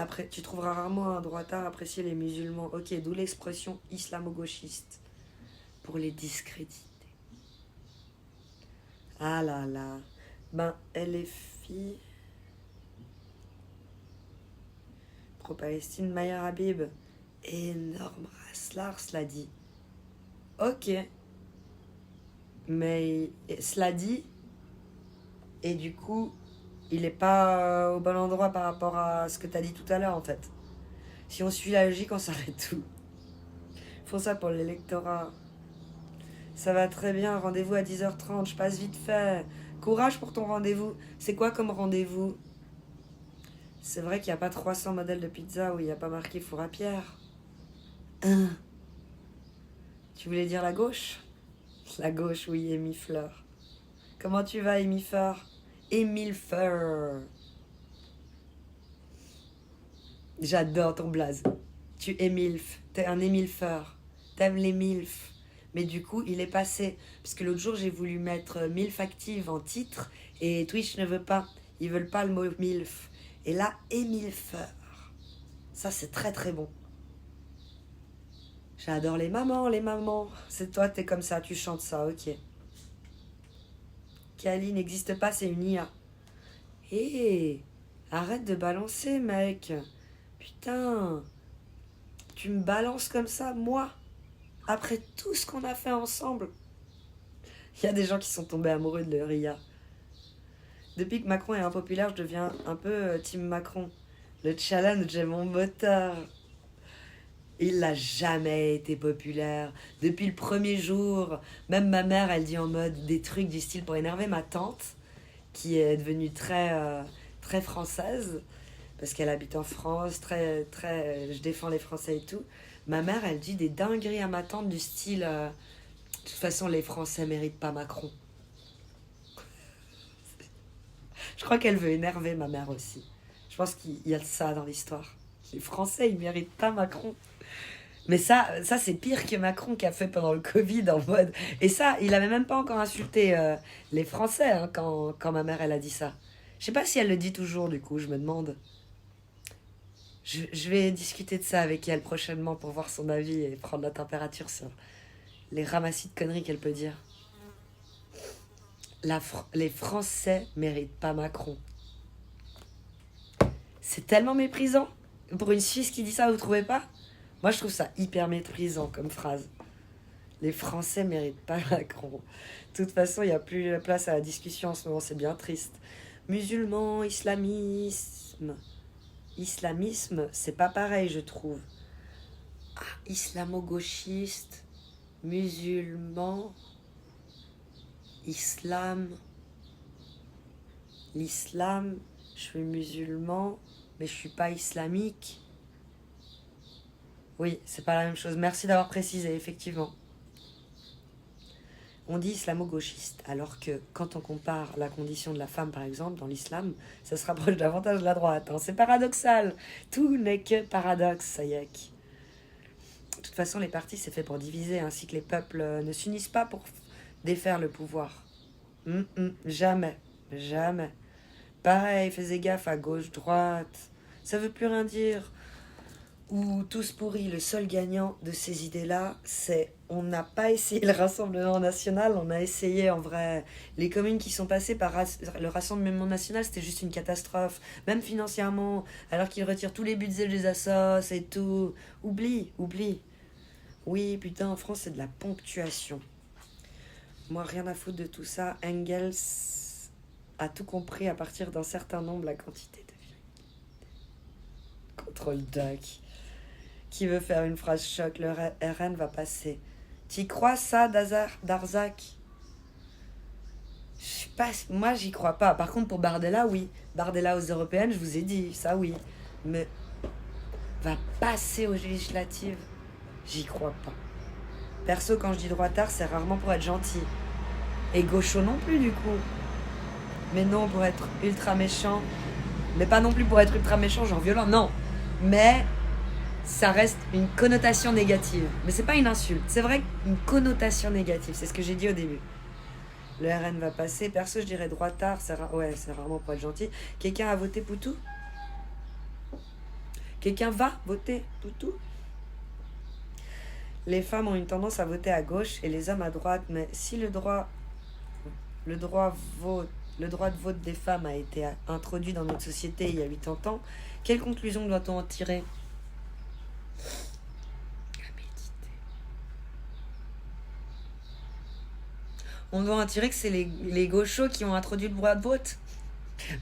Après, tu trouveras rarement un droitard apprécier les musulmans. Ok, d'où l'expression islamo-gauchiste. Pour les discréditer. Ah là là. Ben, LFI. Pro-Palestine, Maya Habib. Énorme race, cela dit. Ok. Mais cela dit, et du coup, il est pas au bon endroit par rapport à ce que t'as dit tout à l'heure en fait. Si on suit la logique, on s'arrête tout. Ils font ça pour l'électorat. Ça va très bien, rendez-vous à 10h30, je passe vite fait. Courage pour ton rendez-vous. C'est quoi comme rendez-vous? C'est vrai qu'il n'y a pas 300 modèles de pizza où il n'y a pas marqué four à pierre. Tu voulais dire la gauche? La gauche, oui, Amy Fleur. Comment tu vas, Amy Fleur? Émile Fleur. J'adore ton blaze. Tu es MILF. T'es un Émile Fleur. T'aimes les MILF. Mais du coup, il est passé. Parce que l'autre jour, j'ai voulu mettre MILF active en titre et Twitch ne veut pas. Ils veulent pas le mot MILF. Et là, Émile Fleur. Ça, c'est très très bon. J'adore les mamans, les mamans. C'est toi, t'es comme ça, tu chantes ça, ok. Kali n'existe pas, c'est une IA. Hé, arrête de balancer, mec. Putain, tu me balances comme ça, moi, après tout ce qu'on a fait ensemble. Il y a des gens qui sont tombés amoureux de leur IA. Depuis que Macron est impopulaire, je deviens un peu team Macron. Le challenge est mon moteur. Il n'a jamais été populaire. Depuis le premier jour, même ma mère, elle dit en mode des trucs du style pour énerver ma tante, qui est devenue très française, parce qu'elle habite en France, je défends les Français et tout. Ma mère, elle dit des dingueries à ma tante du style de toute façon, les Français méritent pas Macron. Je crois qu'elle veut énerver ma mère aussi. Je pense qu'il y a de ça dans l'histoire. Les Français, ils méritent pas Macron. Mais ça c'est pire que Macron qui a fait pendant le Covid en mode... Et ça, il avait même pas encore insulté les Français hein, quand ma mère, elle a dit ça. Je sais pas si elle le dit toujours, du coup, je me demande. Je vais discuter de ça avec elle prochainement pour voir son avis et prendre la température sur les ramassis de conneries qu'elle peut dire. Les Français méritent pas Macron. C'est tellement méprisant. Pour une Suisse qui dit ça, vous trouvez pas? Moi, je trouve ça hyper méprisant comme phrase. Les Français méritent pas Macron. De toute façon, il n'y a plus de place à la discussion en ce moment, c'est bien triste. Musulmans, islamisme. Islamisme, c'est pas pareil, je trouve. Ah, islamo-gauchiste, musulman, islam. L'islam, je suis musulman, mais je suis pas islamique. Oui, c'est pas la même chose. Merci d'avoir précisé, effectivement. On dit islamo-gauchiste, alors que quand on compare la condition de la femme, par exemple, dans l'islam, ça se rapproche davantage de la droite. Hein. C'est paradoxal. Tout n'est que paradoxe, Sayek. De toute façon, les partis, c'est fait pour diviser, ainsi que les peuples ne s'unissent pas pour défaire le pouvoir. Jamais. Jamais. Pareil, faisez gaffe à gauche, droite. Ça veut plus rien dire. Ou tous pourris, le seul gagnant de ces idées-là, c'est on n'a pas essayé le Rassemblement National, on a essayé en vrai. Les communes qui sont passées par le Rassemblement National, c'était juste une catastrophe, même financièrement, alors qu'ils retirent tous les budgets des assos et tout. Oublie. Oui, putain, en France, c'est de la ponctuation. Moi, rien à foutre de tout ça. Engels a tout compris à partir d'un certain nombre, la quantité de contrôle doc. Qui veut faire une phrase choc? Le RN va passer. T'y crois ça, Darzac? Je sais pas, moi j'y crois pas. Par contre pour Bardella, oui. Bardella aux européennes, je vous ai dit, ça oui. Mais va passer aux législatives, j'y crois pas. Perso, quand je dis droitard, c'est rarement pour être gentil. Et gaucho non plus du coup. Mais non, pour être ultra méchant. Mais pas non plus pour être ultra méchant, genre violent, non. Mais ça reste une connotation négative. Mais c'est pas une insulte. C'est vrai qu'une connotation négative. C'est ce que j'ai dit au début. Le RN va passer. Perso, je dirais droitard. C'est rarement pour être gentil. Quelqu'un a voté Poutou? Quelqu'un va voter, tout. Les femmes ont une tendance à voter à gauche et les hommes à droite, mais si le droit de vote des femmes a été introduit dans notre société il y a 80 ans, quelle conclusion doit-on en tirer? On doit en tirer que c'est les gauchos qui ont introduit le droit de vote?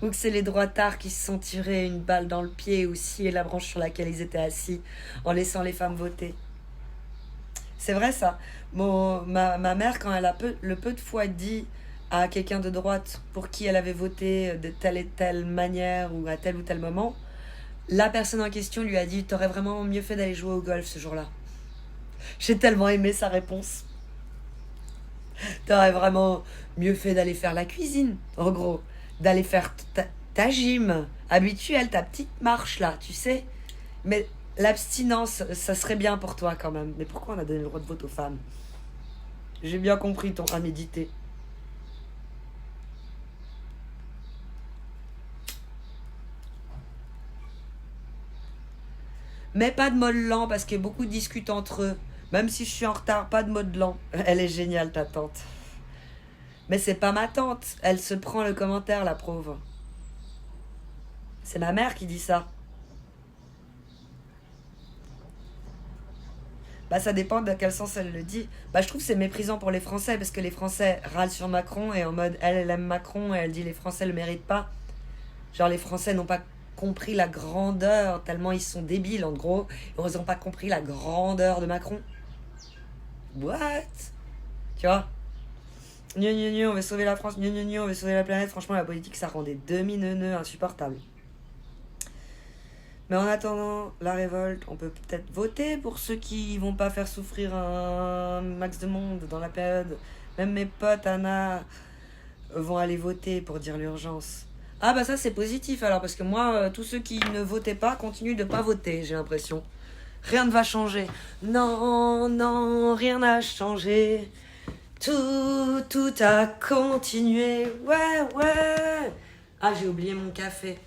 Ou que c'est les droitards qui se sont tirés une balle dans le pied ou scié la branche sur laquelle ils étaient assis en laissant les femmes voter? C'est vrai ça. Ma mère, quand elle a le peu de fois dit à quelqu'un de droite pour qui elle avait voté de telle et telle manière ou à tel ou tel moment, la personne en question lui a dit: t'aurais vraiment mieux fait d'aller jouer au golf ce jour-là. J'ai tellement aimé sa réponse. T'aurais vraiment mieux fait d'aller faire la cuisine, en gros. D'aller faire ta gym habituelle, ta petite marche là, tu sais. Mais l'abstinence, ça serait bien pour toi quand même. Mais pourquoi on a donné le droit de vote aux femmes? J'ai bien compris ton à méditer. Mais pas de mode lent parce que beaucoup discutent entre eux. Même si je suis en retard, pas de mode lent. Elle est géniale ta tante. Mais c'est pas ma tante. Elle se prend le commentaire, la pauvre. C'est ma mère qui dit ça. Bah ça dépend de quel sens elle le dit. Bah je trouve que c'est méprisant pour les Français parce que les Français râlent sur Macron et en mode elle aime Macron et elle dit les Français le méritent pas. Genre les Français n'ont pas compris la grandeur tellement ils sont débiles en gros. Ils n'ont pas compris la grandeur de Macron. What? Tu vois? On veut sauver la France, on veut sauver la planète. Franchement la politique ça rend des demi-neuneux insupportables. Mais en attendant la révolte, on peut peut-être voter pour ceux qui vont pas faire souffrir un max de monde dans la période. Même mes potes, Anna, vont aller voter pour dire l'urgence. Ah bah ça c'est positif alors, parce que moi, tous ceux qui ne votaient pas continuent de pas voter, j'ai l'impression. Rien ne va changer. Non, rien n'a changé. Tout a continué. Ouais. Ah, j'ai oublié mon café.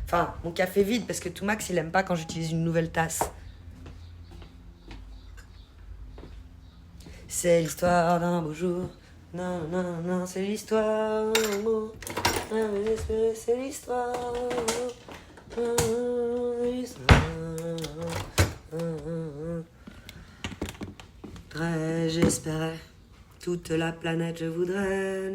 Enfin, mon café vide, parce que tout Max, il aime pas quand j'utilise une nouvelle tasse. C'est l'histoire d'un beau jour. Non, c'est l'histoire d'un beau. C'est l'histoire. J'espérais toute la planète, je voudrais.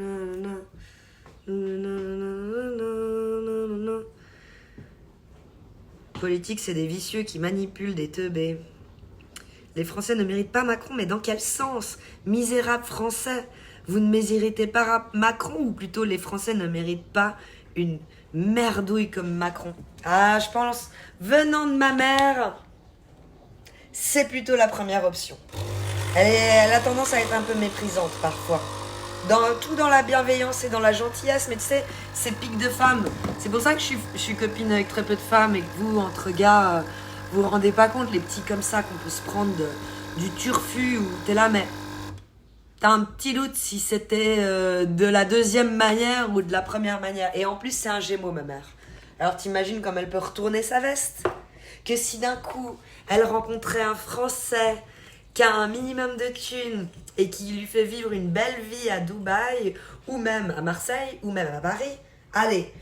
Politique, c'est des vicieux qui manipulent des teubés. Les Français ne méritent pas Macron, mais dans quel sens? Misérables Français, vous ne méritez pas Macron, ou plutôt les Français ne méritent pas une merdouille comme Macron? Ah, je pense, venant de ma mère, c'est plutôt la première option. Elle a tendance à être un peu méprisante parfois. Tout dans la bienveillance et dans la gentillesse, mais tu sais, c'est pique de femmes. C'est pour ça que je suis copine avec très peu de femmes et que vous, entre gars, vous vous rendez pas compte, les petits comme ça, qu'on peut se prendre du turfu ou t'es là, mais t'as un petit doute si c'était de la deuxième manière ou de la première manière. Et en plus, c'est un Gémeaux, ma mère. Alors t'imagines comme elle peut retourner sa veste? Que si d'un coup, elle rencontrait un Français qui a un minimum de thunes et qui lui fait vivre une belle vie à Dubaï, ou même à Marseille, ou même à Paris. Allez,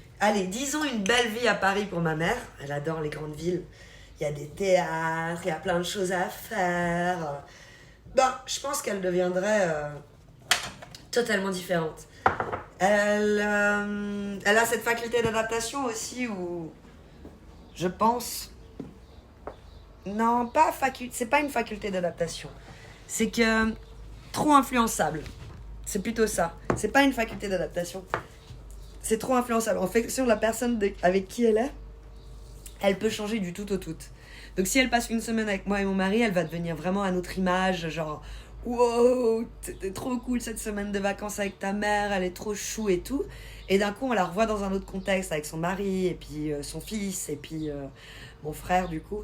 disons une belle vie à Paris pour ma mère. Elle adore les grandes villes. Il y a des théâtres, il y a plein de choses à faire. Je pense qu'elle deviendrait totalement différente. Elle a cette faculté d'adaptation aussi où, je pense... Non, c'est pas une faculté d'adaptation. C'est que... trop influençable. C'est plutôt ça. C'est pas une faculté d'adaptation. C'est trop influençable. En fait, sur la personne avec qui elle est, elle peut changer du tout au tout. Donc si elle passe une semaine avec moi et mon mari, elle va devenir vraiment à notre image, genre wow, c'était trop cool cette semaine de vacances avec ta mère, elle est trop chou et tout. Et d'un coup, on la revoit dans un autre contexte avec son mari et puis son fils et puis mon frère du coup.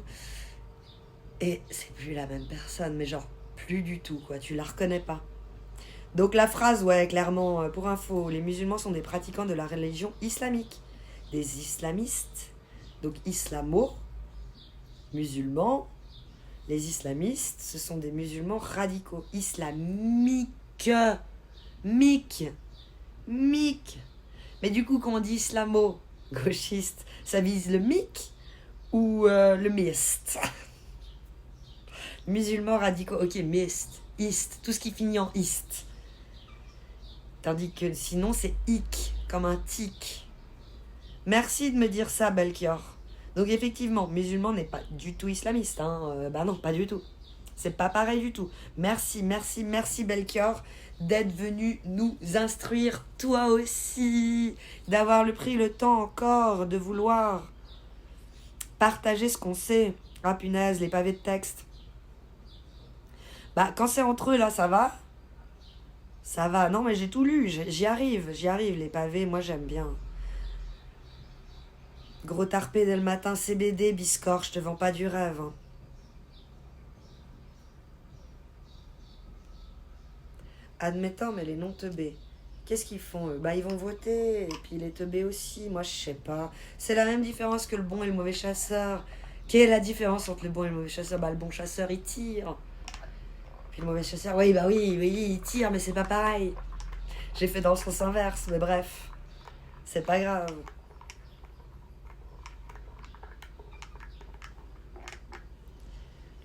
Et c'est plus la même personne, mais genre plus du tout quoi, tu la reconnais pas. Donc la phrase, ouais, clairement, pour info, les musulmans sont des pratiquants de la religion islamique. Des islamistes, donc islamo, musulmans, les islamistes, ce sont des musulmans radicaux, islamiques, miques, miques. Mais du coup, quand on dit islamo-gauchiste, ça vise le mic ou le mist? Musulmans radicaux, ok, mist, ist, tout ce qui finit en ist. Tandis que sinon, c'est ik, comme un tic. Merci de me dire ça, Belchior. Donc effectivement, musulman n'est pas du tout islamiste. Bah non, pas du tout. C'est pas pareil du tout. Merci, merci, merci Belchior d'être venu nous instruire, toi aussi, d'avoir pris le temps encore de vouloir partager ce qu'on sait. Ah punaise, les pavés de texte. Bah quand c'est entre eux là, ça va. Ça va, non mais j'ai tout lu, j'y arrive, les pavés, moi j'aime bien. Gros tarpé dès le matin, CBD, Biscore, je te vends pas du rêve. Hein. Admettant, mais les non-teubés, qu'est-ce qu'ils font eux? Bah ils vont voter, et puis les teubés aussi, moi je sais pas. C'est la même différence que le bon et le mauvais chasseur. Quelle est la différence entre le bon et le mauvais chasseur? Bah le bon chasseur il tire. Puis le mauvais chasseur, oui, bah oui, il tire, mais c'est pas pareil. J'ai fait dans le sens inverse, mais bref. C'est pas grave.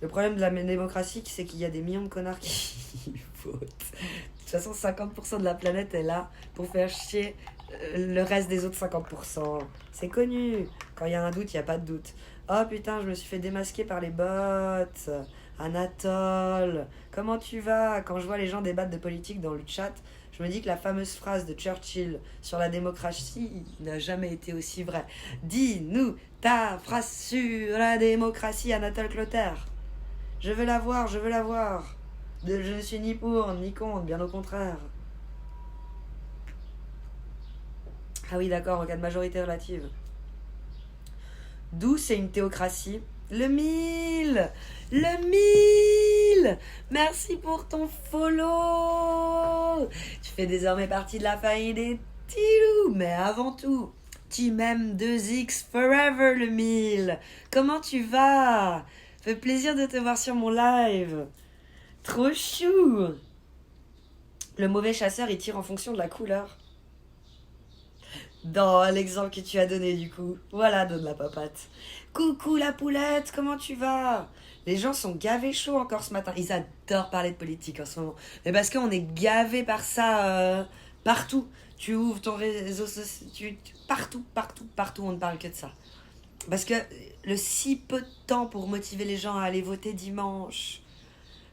Le problème de la démocratie, c'est qu'il y a des millions de connards qui votent. De toute façon, 50% de la planète est là pour faire chier le reste des autres 50%. C'est connu. Quand il y a un doute, il n'y a pas de doute. Oh putain, je me suis fait démasquer par les bots. Anatole, comment tu vas? Quand je vois les gens débattre de politique dans le chat, je me dis que la fameuse phrase de Churchill sur la démocratie n'a jamais été aussi vraie. Dis-nous ta phrase sur la démocratie, Anatole Clotaire. Je veux la voir, je veux la voir. Je ne suis ni pour, ni contre, bien au contraire. Ah oui, d'accord, en cas de majorité relative. D'où c'est une théocratie? Le 1000! Le 1000! Merci pour ton follow! Tu fais désormais partie de la famille des Tilou, mais avant tout, Team M2X Forever le 1000! Comment tu vas? Fait plaisir de te voir sur mon live. Trop chou! Le mauvais chasseur, il tire en fonction de la couleur. Dans l'exemple que tu as donné du coup. Voilà, donne la papate. Coucou la poulette, comment tu vas? Les gens sont gavés chauds encore ce matin. Ils adorent parler de politique en ce moment. Mais parce qu'on est gavé par ça partout. Tu ouvres ton réseau social, partout, on ne parle que de ça. Parce que le si peu de temps pour motiver les gens à aller voter dimanche.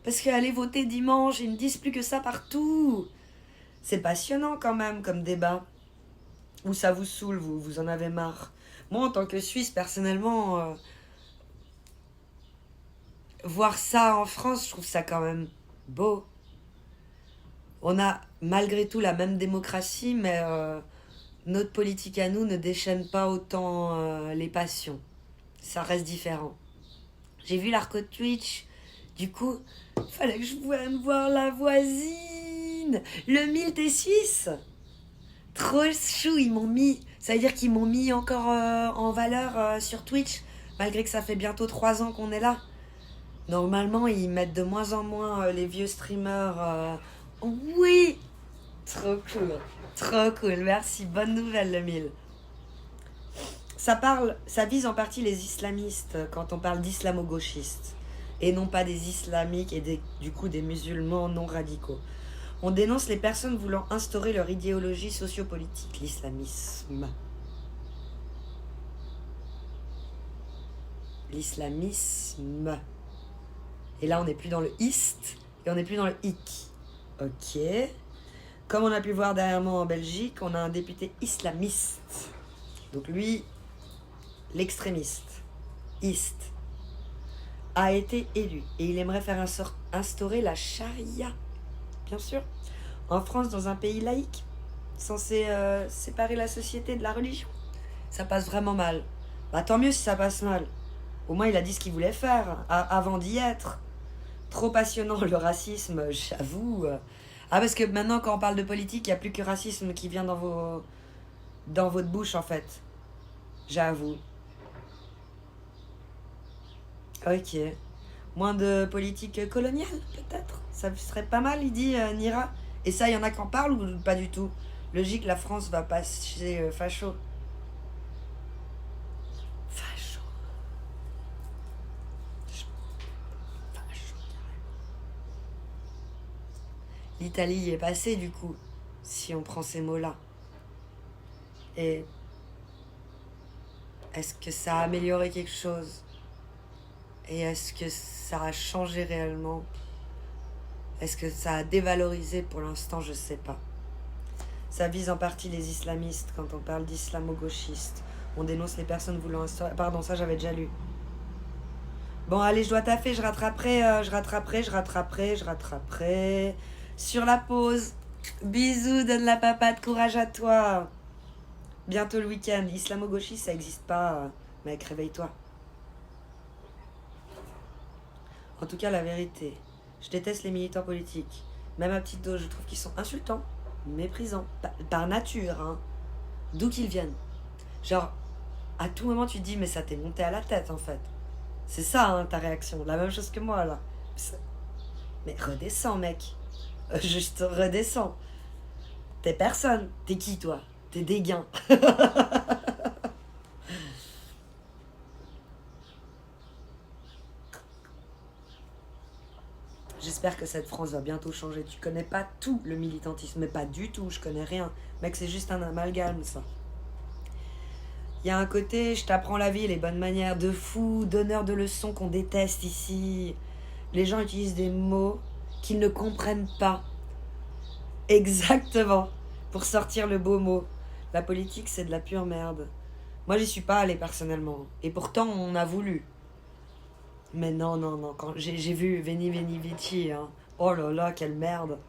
Parce qu'aller voter dimanche, ils ne disent plus que ça partout. C'est passionnant quand même comme débat. Ou ça vous saoule, vous en avez marre. Moi, en tant que Suisse, personnellement, voir ça en France, je trouve ça quand même beau. On a malgré tout la même démocratie, mais notre politique à nous ne déchaîne pas autant les passions. Ça reste différent. J'ai vu l'arc Twitch. Du coup, fallait que je vienne voir la voisine. Le 1000, t'es suisse? Trop chou, ils m'ont mis. Ça veut dire qu'ils m'ont mis encore en valeur sur Twitch, malgré que ça fait bientôt 3 ans qu'on est là. Normalement, ils mettent de moins en moins les vieux streamers. Oui! Trop cool, merci. Bonne nouvelle, le 1000. Ça vise en partie les islamistes quand on parle d'islamo-gauchistes, et non pas des islamiques et du coup des musulmans non radicaux. On dénonce les personnes voulant instaurer leur idéologie sociopolitique, l'islamisme. L'islamisme. Et là, on n'est plus dans le ist et on n'est plus dans le hic. Ok. Comme on a pu voir derrière moi en Belgique, on a un député islamiste. Donc lui, l'extrémiste, ist, a été élu. Et il aimerait faire instaurer la charia. Bien sûr. En France, dans un pays laïque, censé séparer la société de la religion, ça passe vraiment mal. Bah tant mieux si ça passe mal. Au moins, il a dit ce qu'il voulait faire avant d'y être. Trop passionnant le racisme, j'avoue. Ah, parce que maintenant, quand on parle de politique, il n'y a plus que racisme qui vient dans votre bouche, en fait. J'avoue. Ok. Moins de politique coloniale, peut-être. Ça serait pas mal, il dit Nira. Et ça, il y en a qui en parlent ou pas du tout? Logique, la France va passer facho. Facho. Facho. L'Italie y est passée, du coup, si on prend ces mots-là. Et est-ce que ça a amélioré quelque chose? Et est-ce que ça a changé réellement? Est-ce que ça a dévalorisé? Pour l'instant, je sais pas. Ça vise en partie les islamistes quand on parle d'islamo-gauchistes. On dénonce les personnes voulant instaurer... Pardon, ça j'avais déjà lu. Bon, allez, je dois taffer, je rattraperai. Sur la pause. Bisous, donne la papate, courage à toi. Bientôt le week-end. Islamo-gauchiste, ça existe pas. Mec, réveille-toi. En tout cas, la vérité. Je déteste les militants politiques. Même à petite dose, je trouve qu'ils sont insultants, méprisants. Par nature, hein. D'où qu'ils viennent. Genre, à tout moment, tu te dis, mais ça t'est monté à la tête, en fait. C'est ça, hein, ta réaction. La même chose que moi, là. Mais redescends, mec. Juste redescends. T'es personne. T'es qui, toi? T'es dégain. J'espère que cette France va bientôt changer. Tu connais pas tout le militantisme, mais pas du tout, je connais rien. Mec, c'est juste un amalgame, ça. Il y a un côté, je t'apprends la vie, les bonnes manières de fou, donneur de leçons qu'on déteste ici. Les gens utilisent des mots qu'ils ne comprennent pas. Exactement. Pour sortir le beau mot. La politique, c'est de la pure merde. Moi, j'y suis pas allée personnellement. Et pourtant, on a voulu. Mais non, non, non. Quand j'ai vu Veni Veni Vici, hein. Oh là là, quelle merde.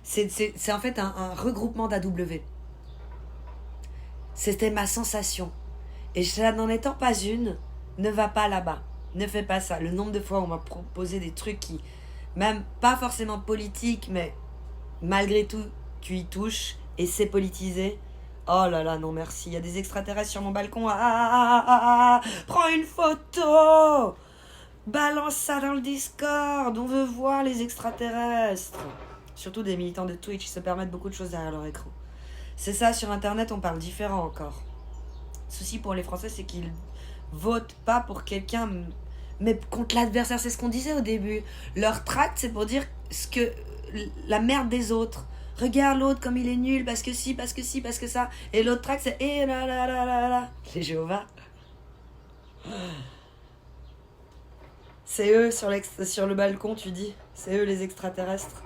C'est en fait un regroupement d'AW. C'était ma sensation. Et ça n'en étant pas une, ne va pas là-bas. Ne fais pas ça. Le nombre de fois où on m'a proposé des trucs qui, même pas forcément politiques, mais malgré tout, tu y touches et c'est politisé. Oh là là, non merci. Il y a des extraterrestres sur mon balcon. Prends une photo. Balance ça dans le Discord. On veut voir les extraterrestres. Surtout des militants de Twitch qui se permettent beaucoup de choses derrière leur écran. C'est ça, sur Internet, on parle différent encore. Le souci pour les Français, c'est qu'ils votent pas pour quelqu'un, mais contre l'adversaire. C'est ce qu'on disait au début. Leur tract, c'est pour dire ce que la merde des autres. Regarde l'autre comme il est nul, parce que si, parce que si, parce que ça. Et l'autre tract, c'est et là là là là là. Les Jéhovah. C'est eux sur le balcon, tu dis. C'est eux les extraterrestres.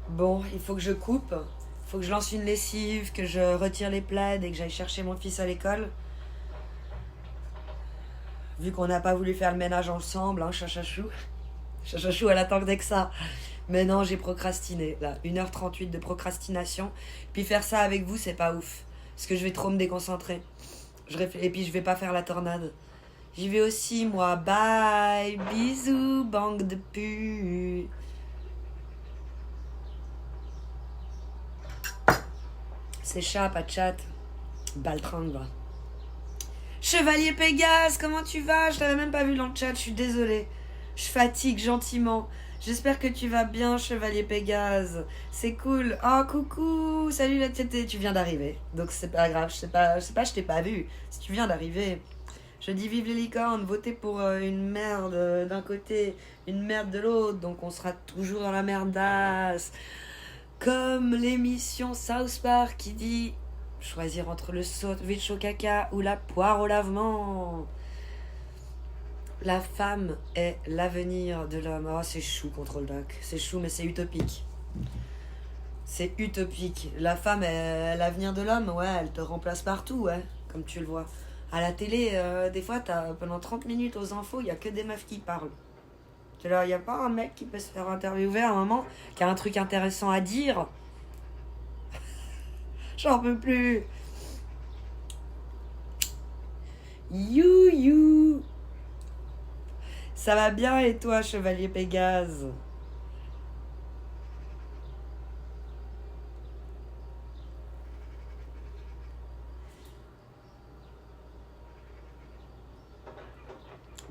Bon, il faut que je coupe. Il faut que je lance une lessive, que je retire les plaids et que j'aille chercher mon fils à l'école. Vu qu'on n'a pas voulu faire le ménage ensemble, hein, chachachou. Chachachou, elle attend que ça. Mais non, j'ai procrastiné. Là, 1h38 de procrastination. Puis faire ça avec vous, c'est pas ouf. Parce que je vais trop me déconcentrer. Et puis je vais pas faire la tornade. J'y vais aussi, moi. Bye. Bisous, banque de pu. C'est chat, pas de chat. Baltringue, va. Chevalier Pégase, comment tu vas? Je t'avais même pas vu dans le chat, je suis désolée. Je fatigue gentiment. J'espère que tu vas bien, Chevalier Pégase. C'est cool. Oh, coucou. Salut la tété. Tu viens d'arriver. Donc c'est pas grave. Je t'ai pas vu. Si tu viens d'arriver. Je dis vive les licornes. Votez pour une merde d'un côté, une merde de l'autre. Donc on sera toujours dans la merdasse. Comme l'émission South Park qui dit choisir entre le sandwich au caca ou la poire au lavement. La femme est l'avenir de l'homme. Oh, c'est chou, Control Doc. C'est chou, mais c'est utopique. C'est utopique. La femme est l'avenir de l'homme, ouais, elle te remplace partout, ouais, comme tu le vois. À la télé, des fois, pendant 30 minutes aux infos, il n'y a que des meufs qui parlent. Il n'y a pas un mec qui peut se faire interviewer à un moment, qui a un truc intéressant à dire. J'en peux plus. You. Ça va bien et toi, Chevalier Pégase?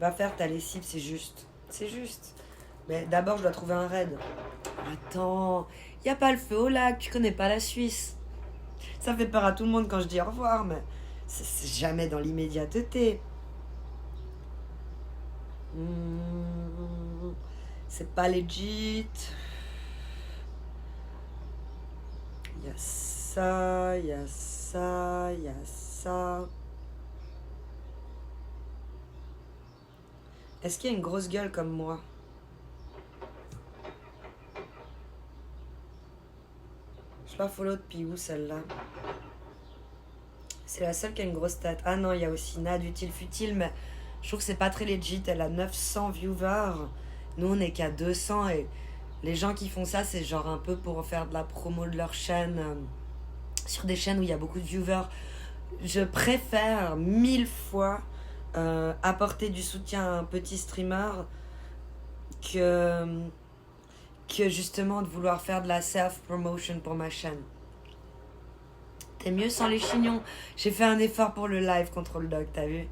pas faire ta lessive, c'est juste. C'est juste. Mais d'abord, je dois trouver un raid. Attends, y a pas le feu au lac, tu connais pas la Suisse. Ça fait peur à tout le monde quand je dis au revoir, mais c'est jamais dans l'immédiateté. C'est pas legit. Il y a ça, il y a ça, il y a ça. Est-ce qu'il y a une grosse gueule comme moi? Je sais pas follow depuis où celle-là. C'est la seule qui a une grosse tête. Ah non, il y a aussi Nad Utile Futile, mais je trouve que c'est pas très legit. Elle a 900 viewers. Nous, on est qu'à 200 et les gens qui font ça, c'est genre un peu pour faire de la promo de leur chaîne. Sur des chaînes où il y a beaucoup de viewers. Je préfère 1000 fois apporter du soutien à un petit streamer que justement de vouloir faire de la self-promotion pour ma chaîne. T'es mieux sans les chignons. J'ai fait un effort pour le live Control Dog, t'as vu?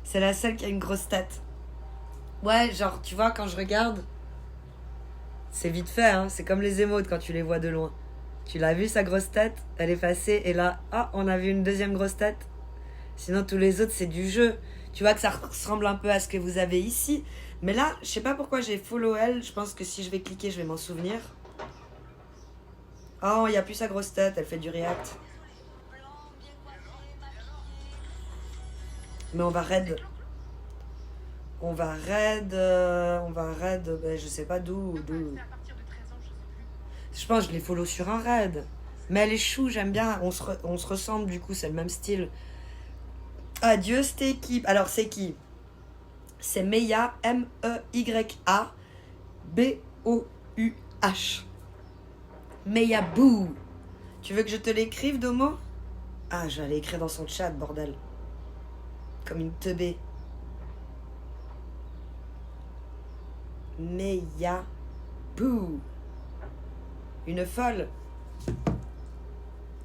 C'est la seule qui a une grosse tête. Ouais, genre, tu vois, quand je regarde, c'est vite fait, hein. C'est comme les émotes quand tu les vois de loin. Tu l'as vu, sa grosse tête? Elle est effacée, et là, ah, on a vu une deuxième grosse tête. Sinon, tous les autres, c'est du jeu. Tu vois que ça ressemble un peu à ce que vous avez ici. Mais là, je sais pas pourquoi j'ai follow elle. Je pense que si je vais cliquer, je vais m'en souvenir. Oh, il n'y a plus sa grosse tête, elle fait du react. Mais on va raid. On va raid. Ben, je sais pas d'où. Je pense que je les follow sur un raid. Mais elle est chou, j'aime bien. On se ressemble du coup, c'est le même style. Adieu, cette équipe. Alors, c'est qui? C'est Meya, M-E-Y-A, B-O-U-H. Meya Boo. Tu veux que je te l'écrive, Domo? Ah, je vais aller écrire dans son chat, bordel. Comme une teubée. Meya Boo. Une folle.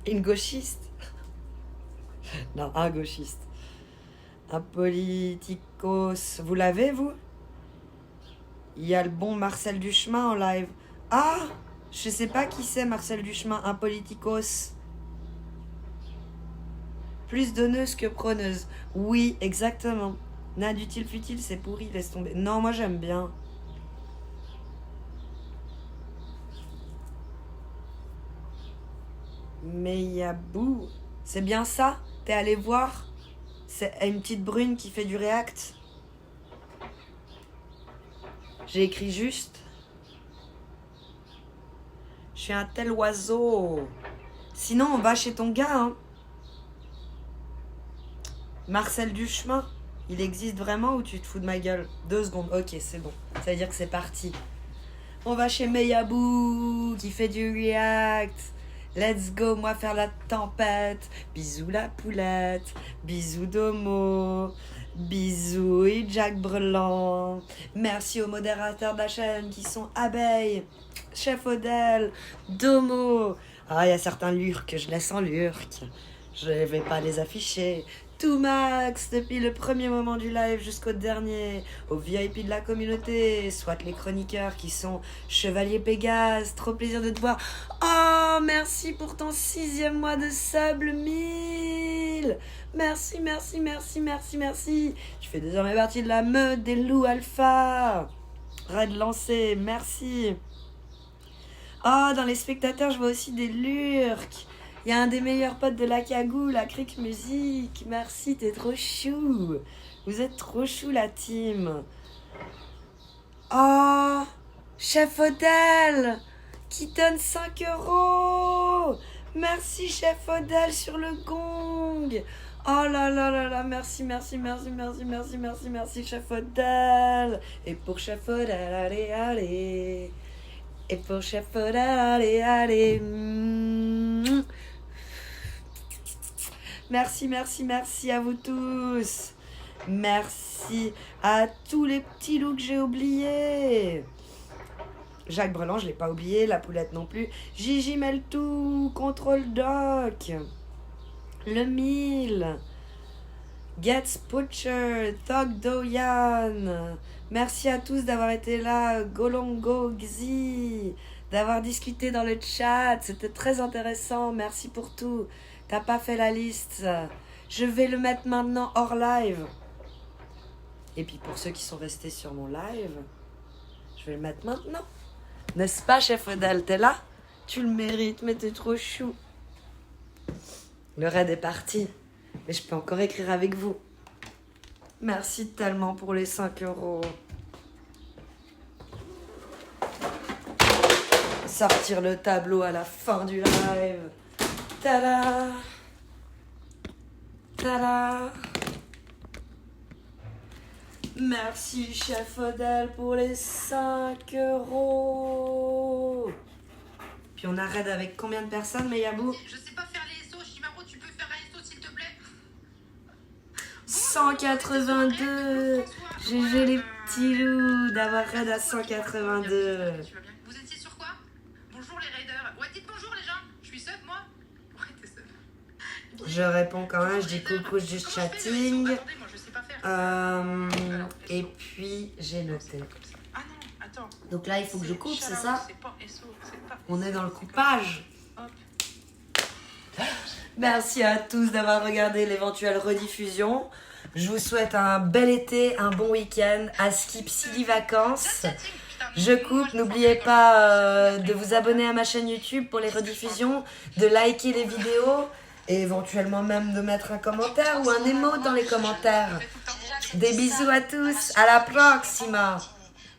Une gauchiste. Non, un gauchiste. Un politicos. Vous l'avez, vous? Il y a le bon Marcel Duchemin en live. Ah! Je sais pas qui c'est, Marcel Duchemin. Un politicos. Plus donneuse que preneuse. Oui, exactement. Nad utile futile, c'est pourri, laisse tomber. Non, moi j'aime bien. Meyabou. C'est bien ça? T'es allé voir? C'est une petite brune qui fait du react. J'ai écrit juste. Je suis un tel oiseau. Sinon, on va chez ton gars, hein. Marcel Duchemin, il existe vraiment ou tu te fous de ma gueule? 2 secondes, ok, c'est bon. Ça veut dire que c'est parti. On va chez Meyabou qui fait du react. Let's go, moi faire la tempête. Bisous la poulette. Bisous Domo. Bisous et Jack Brelan. Merci aux modérateurs de la chaîne qui sont Abeille, Chef Odel, Domo. Ah, il y a certains lurks que je laisse en lurk. Je vais pas les afficher. Tout Max, depuis le premier moment du live jusqu'au dernier, au VIP de la communauté, soit les chroniqueurs qui sont Chevalier Pégase, trop plaisir de te voir. Oh, merci pour ton 6e mois de sable 1000. Merci, merci, merci, merci, merci. Tu fais désormais partie de la meute des loups alpha. Raid lancé, merci. Oh, dans les spectateurs, je vois aussi des lurks. Il y a un des meilleurs potes de la cagoule, la Cric Musique. Merci, t'es trop chou. Vous êtes trop chou, la team. Oh, Chef Odel qui donne 5 €. Merci, Chef Odel sur le gong. Oh là là là là, merci, merci, merci, merci, merci, merci, merci, Chef Odel. Et pour Chef Odel, allez, allez. Et pour Chef Odel, allez, allez. Merci, merci, merci à vous tous. Merci à tous les petits loups que j'ai oubliés. Jacques Brelan, je ne l'ai pas oublié. La poulette non plus. Gigi Meltou, Control Doc. Le 1000. Gets Butcher, Thog Doyan. Merci à tous d'avoir été là. Golongo Xi, d'avoir discuté dans le chat. C'était très intéressant. Merci pour tout. T'as pas fait la liste. Je vais le mettre maintenant hors live. Et puis pour ceux qui sont restés sur mon live, je vais le mettre maintenant. N'est-ce pas, chef Odal? T'es là? Tu le mérites, mais t'es trop chou. Le raid est parti. Mais je peux encore écrire avec vous. Merci tellement pour les 5 euros. Sortir le tableau à la fin du live. Tada! Tada! Merci, chef Odal, pour les 5 euros. Puis on arrête avec combien de personnes, Meyabou? Je sais pas faire les SO. Shimaro, tu peux faire un SO s'il te plaît? 182. GG les petits loups d'avoir raid à 182. Tu vas bien? Vous étiez sur quoi? Bonjour les raiders. Ouais, dites bonjour les gens. Je suis sub moi? Ouais, t'es sub. Je réponds quand même, je dis coucou, juste chatting. Attendez, moi je sais pas faire. Et puis j'ai noté. Ah non, attends. Donc là il faut que je coupe, c'est ça? C'est pas SO, c'est pas. On est dans le coupage. Hop. Merci à tous d'avoir regardé l'éventuelle rediffusion. Je vous souhaite un bel été, un bon week-end, à Skip Silly Vacances. Je coupe, n'oubliez pas de vous abonner à ma chaîne YouTube pour les rediffusions, de liker les vidéos et éventuellement même de mettre un commentaire ou un emote dans les commentaires. Des bisous à tous, à la proxima.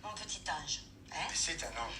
Mon petit ange. Hein? C'est un ange.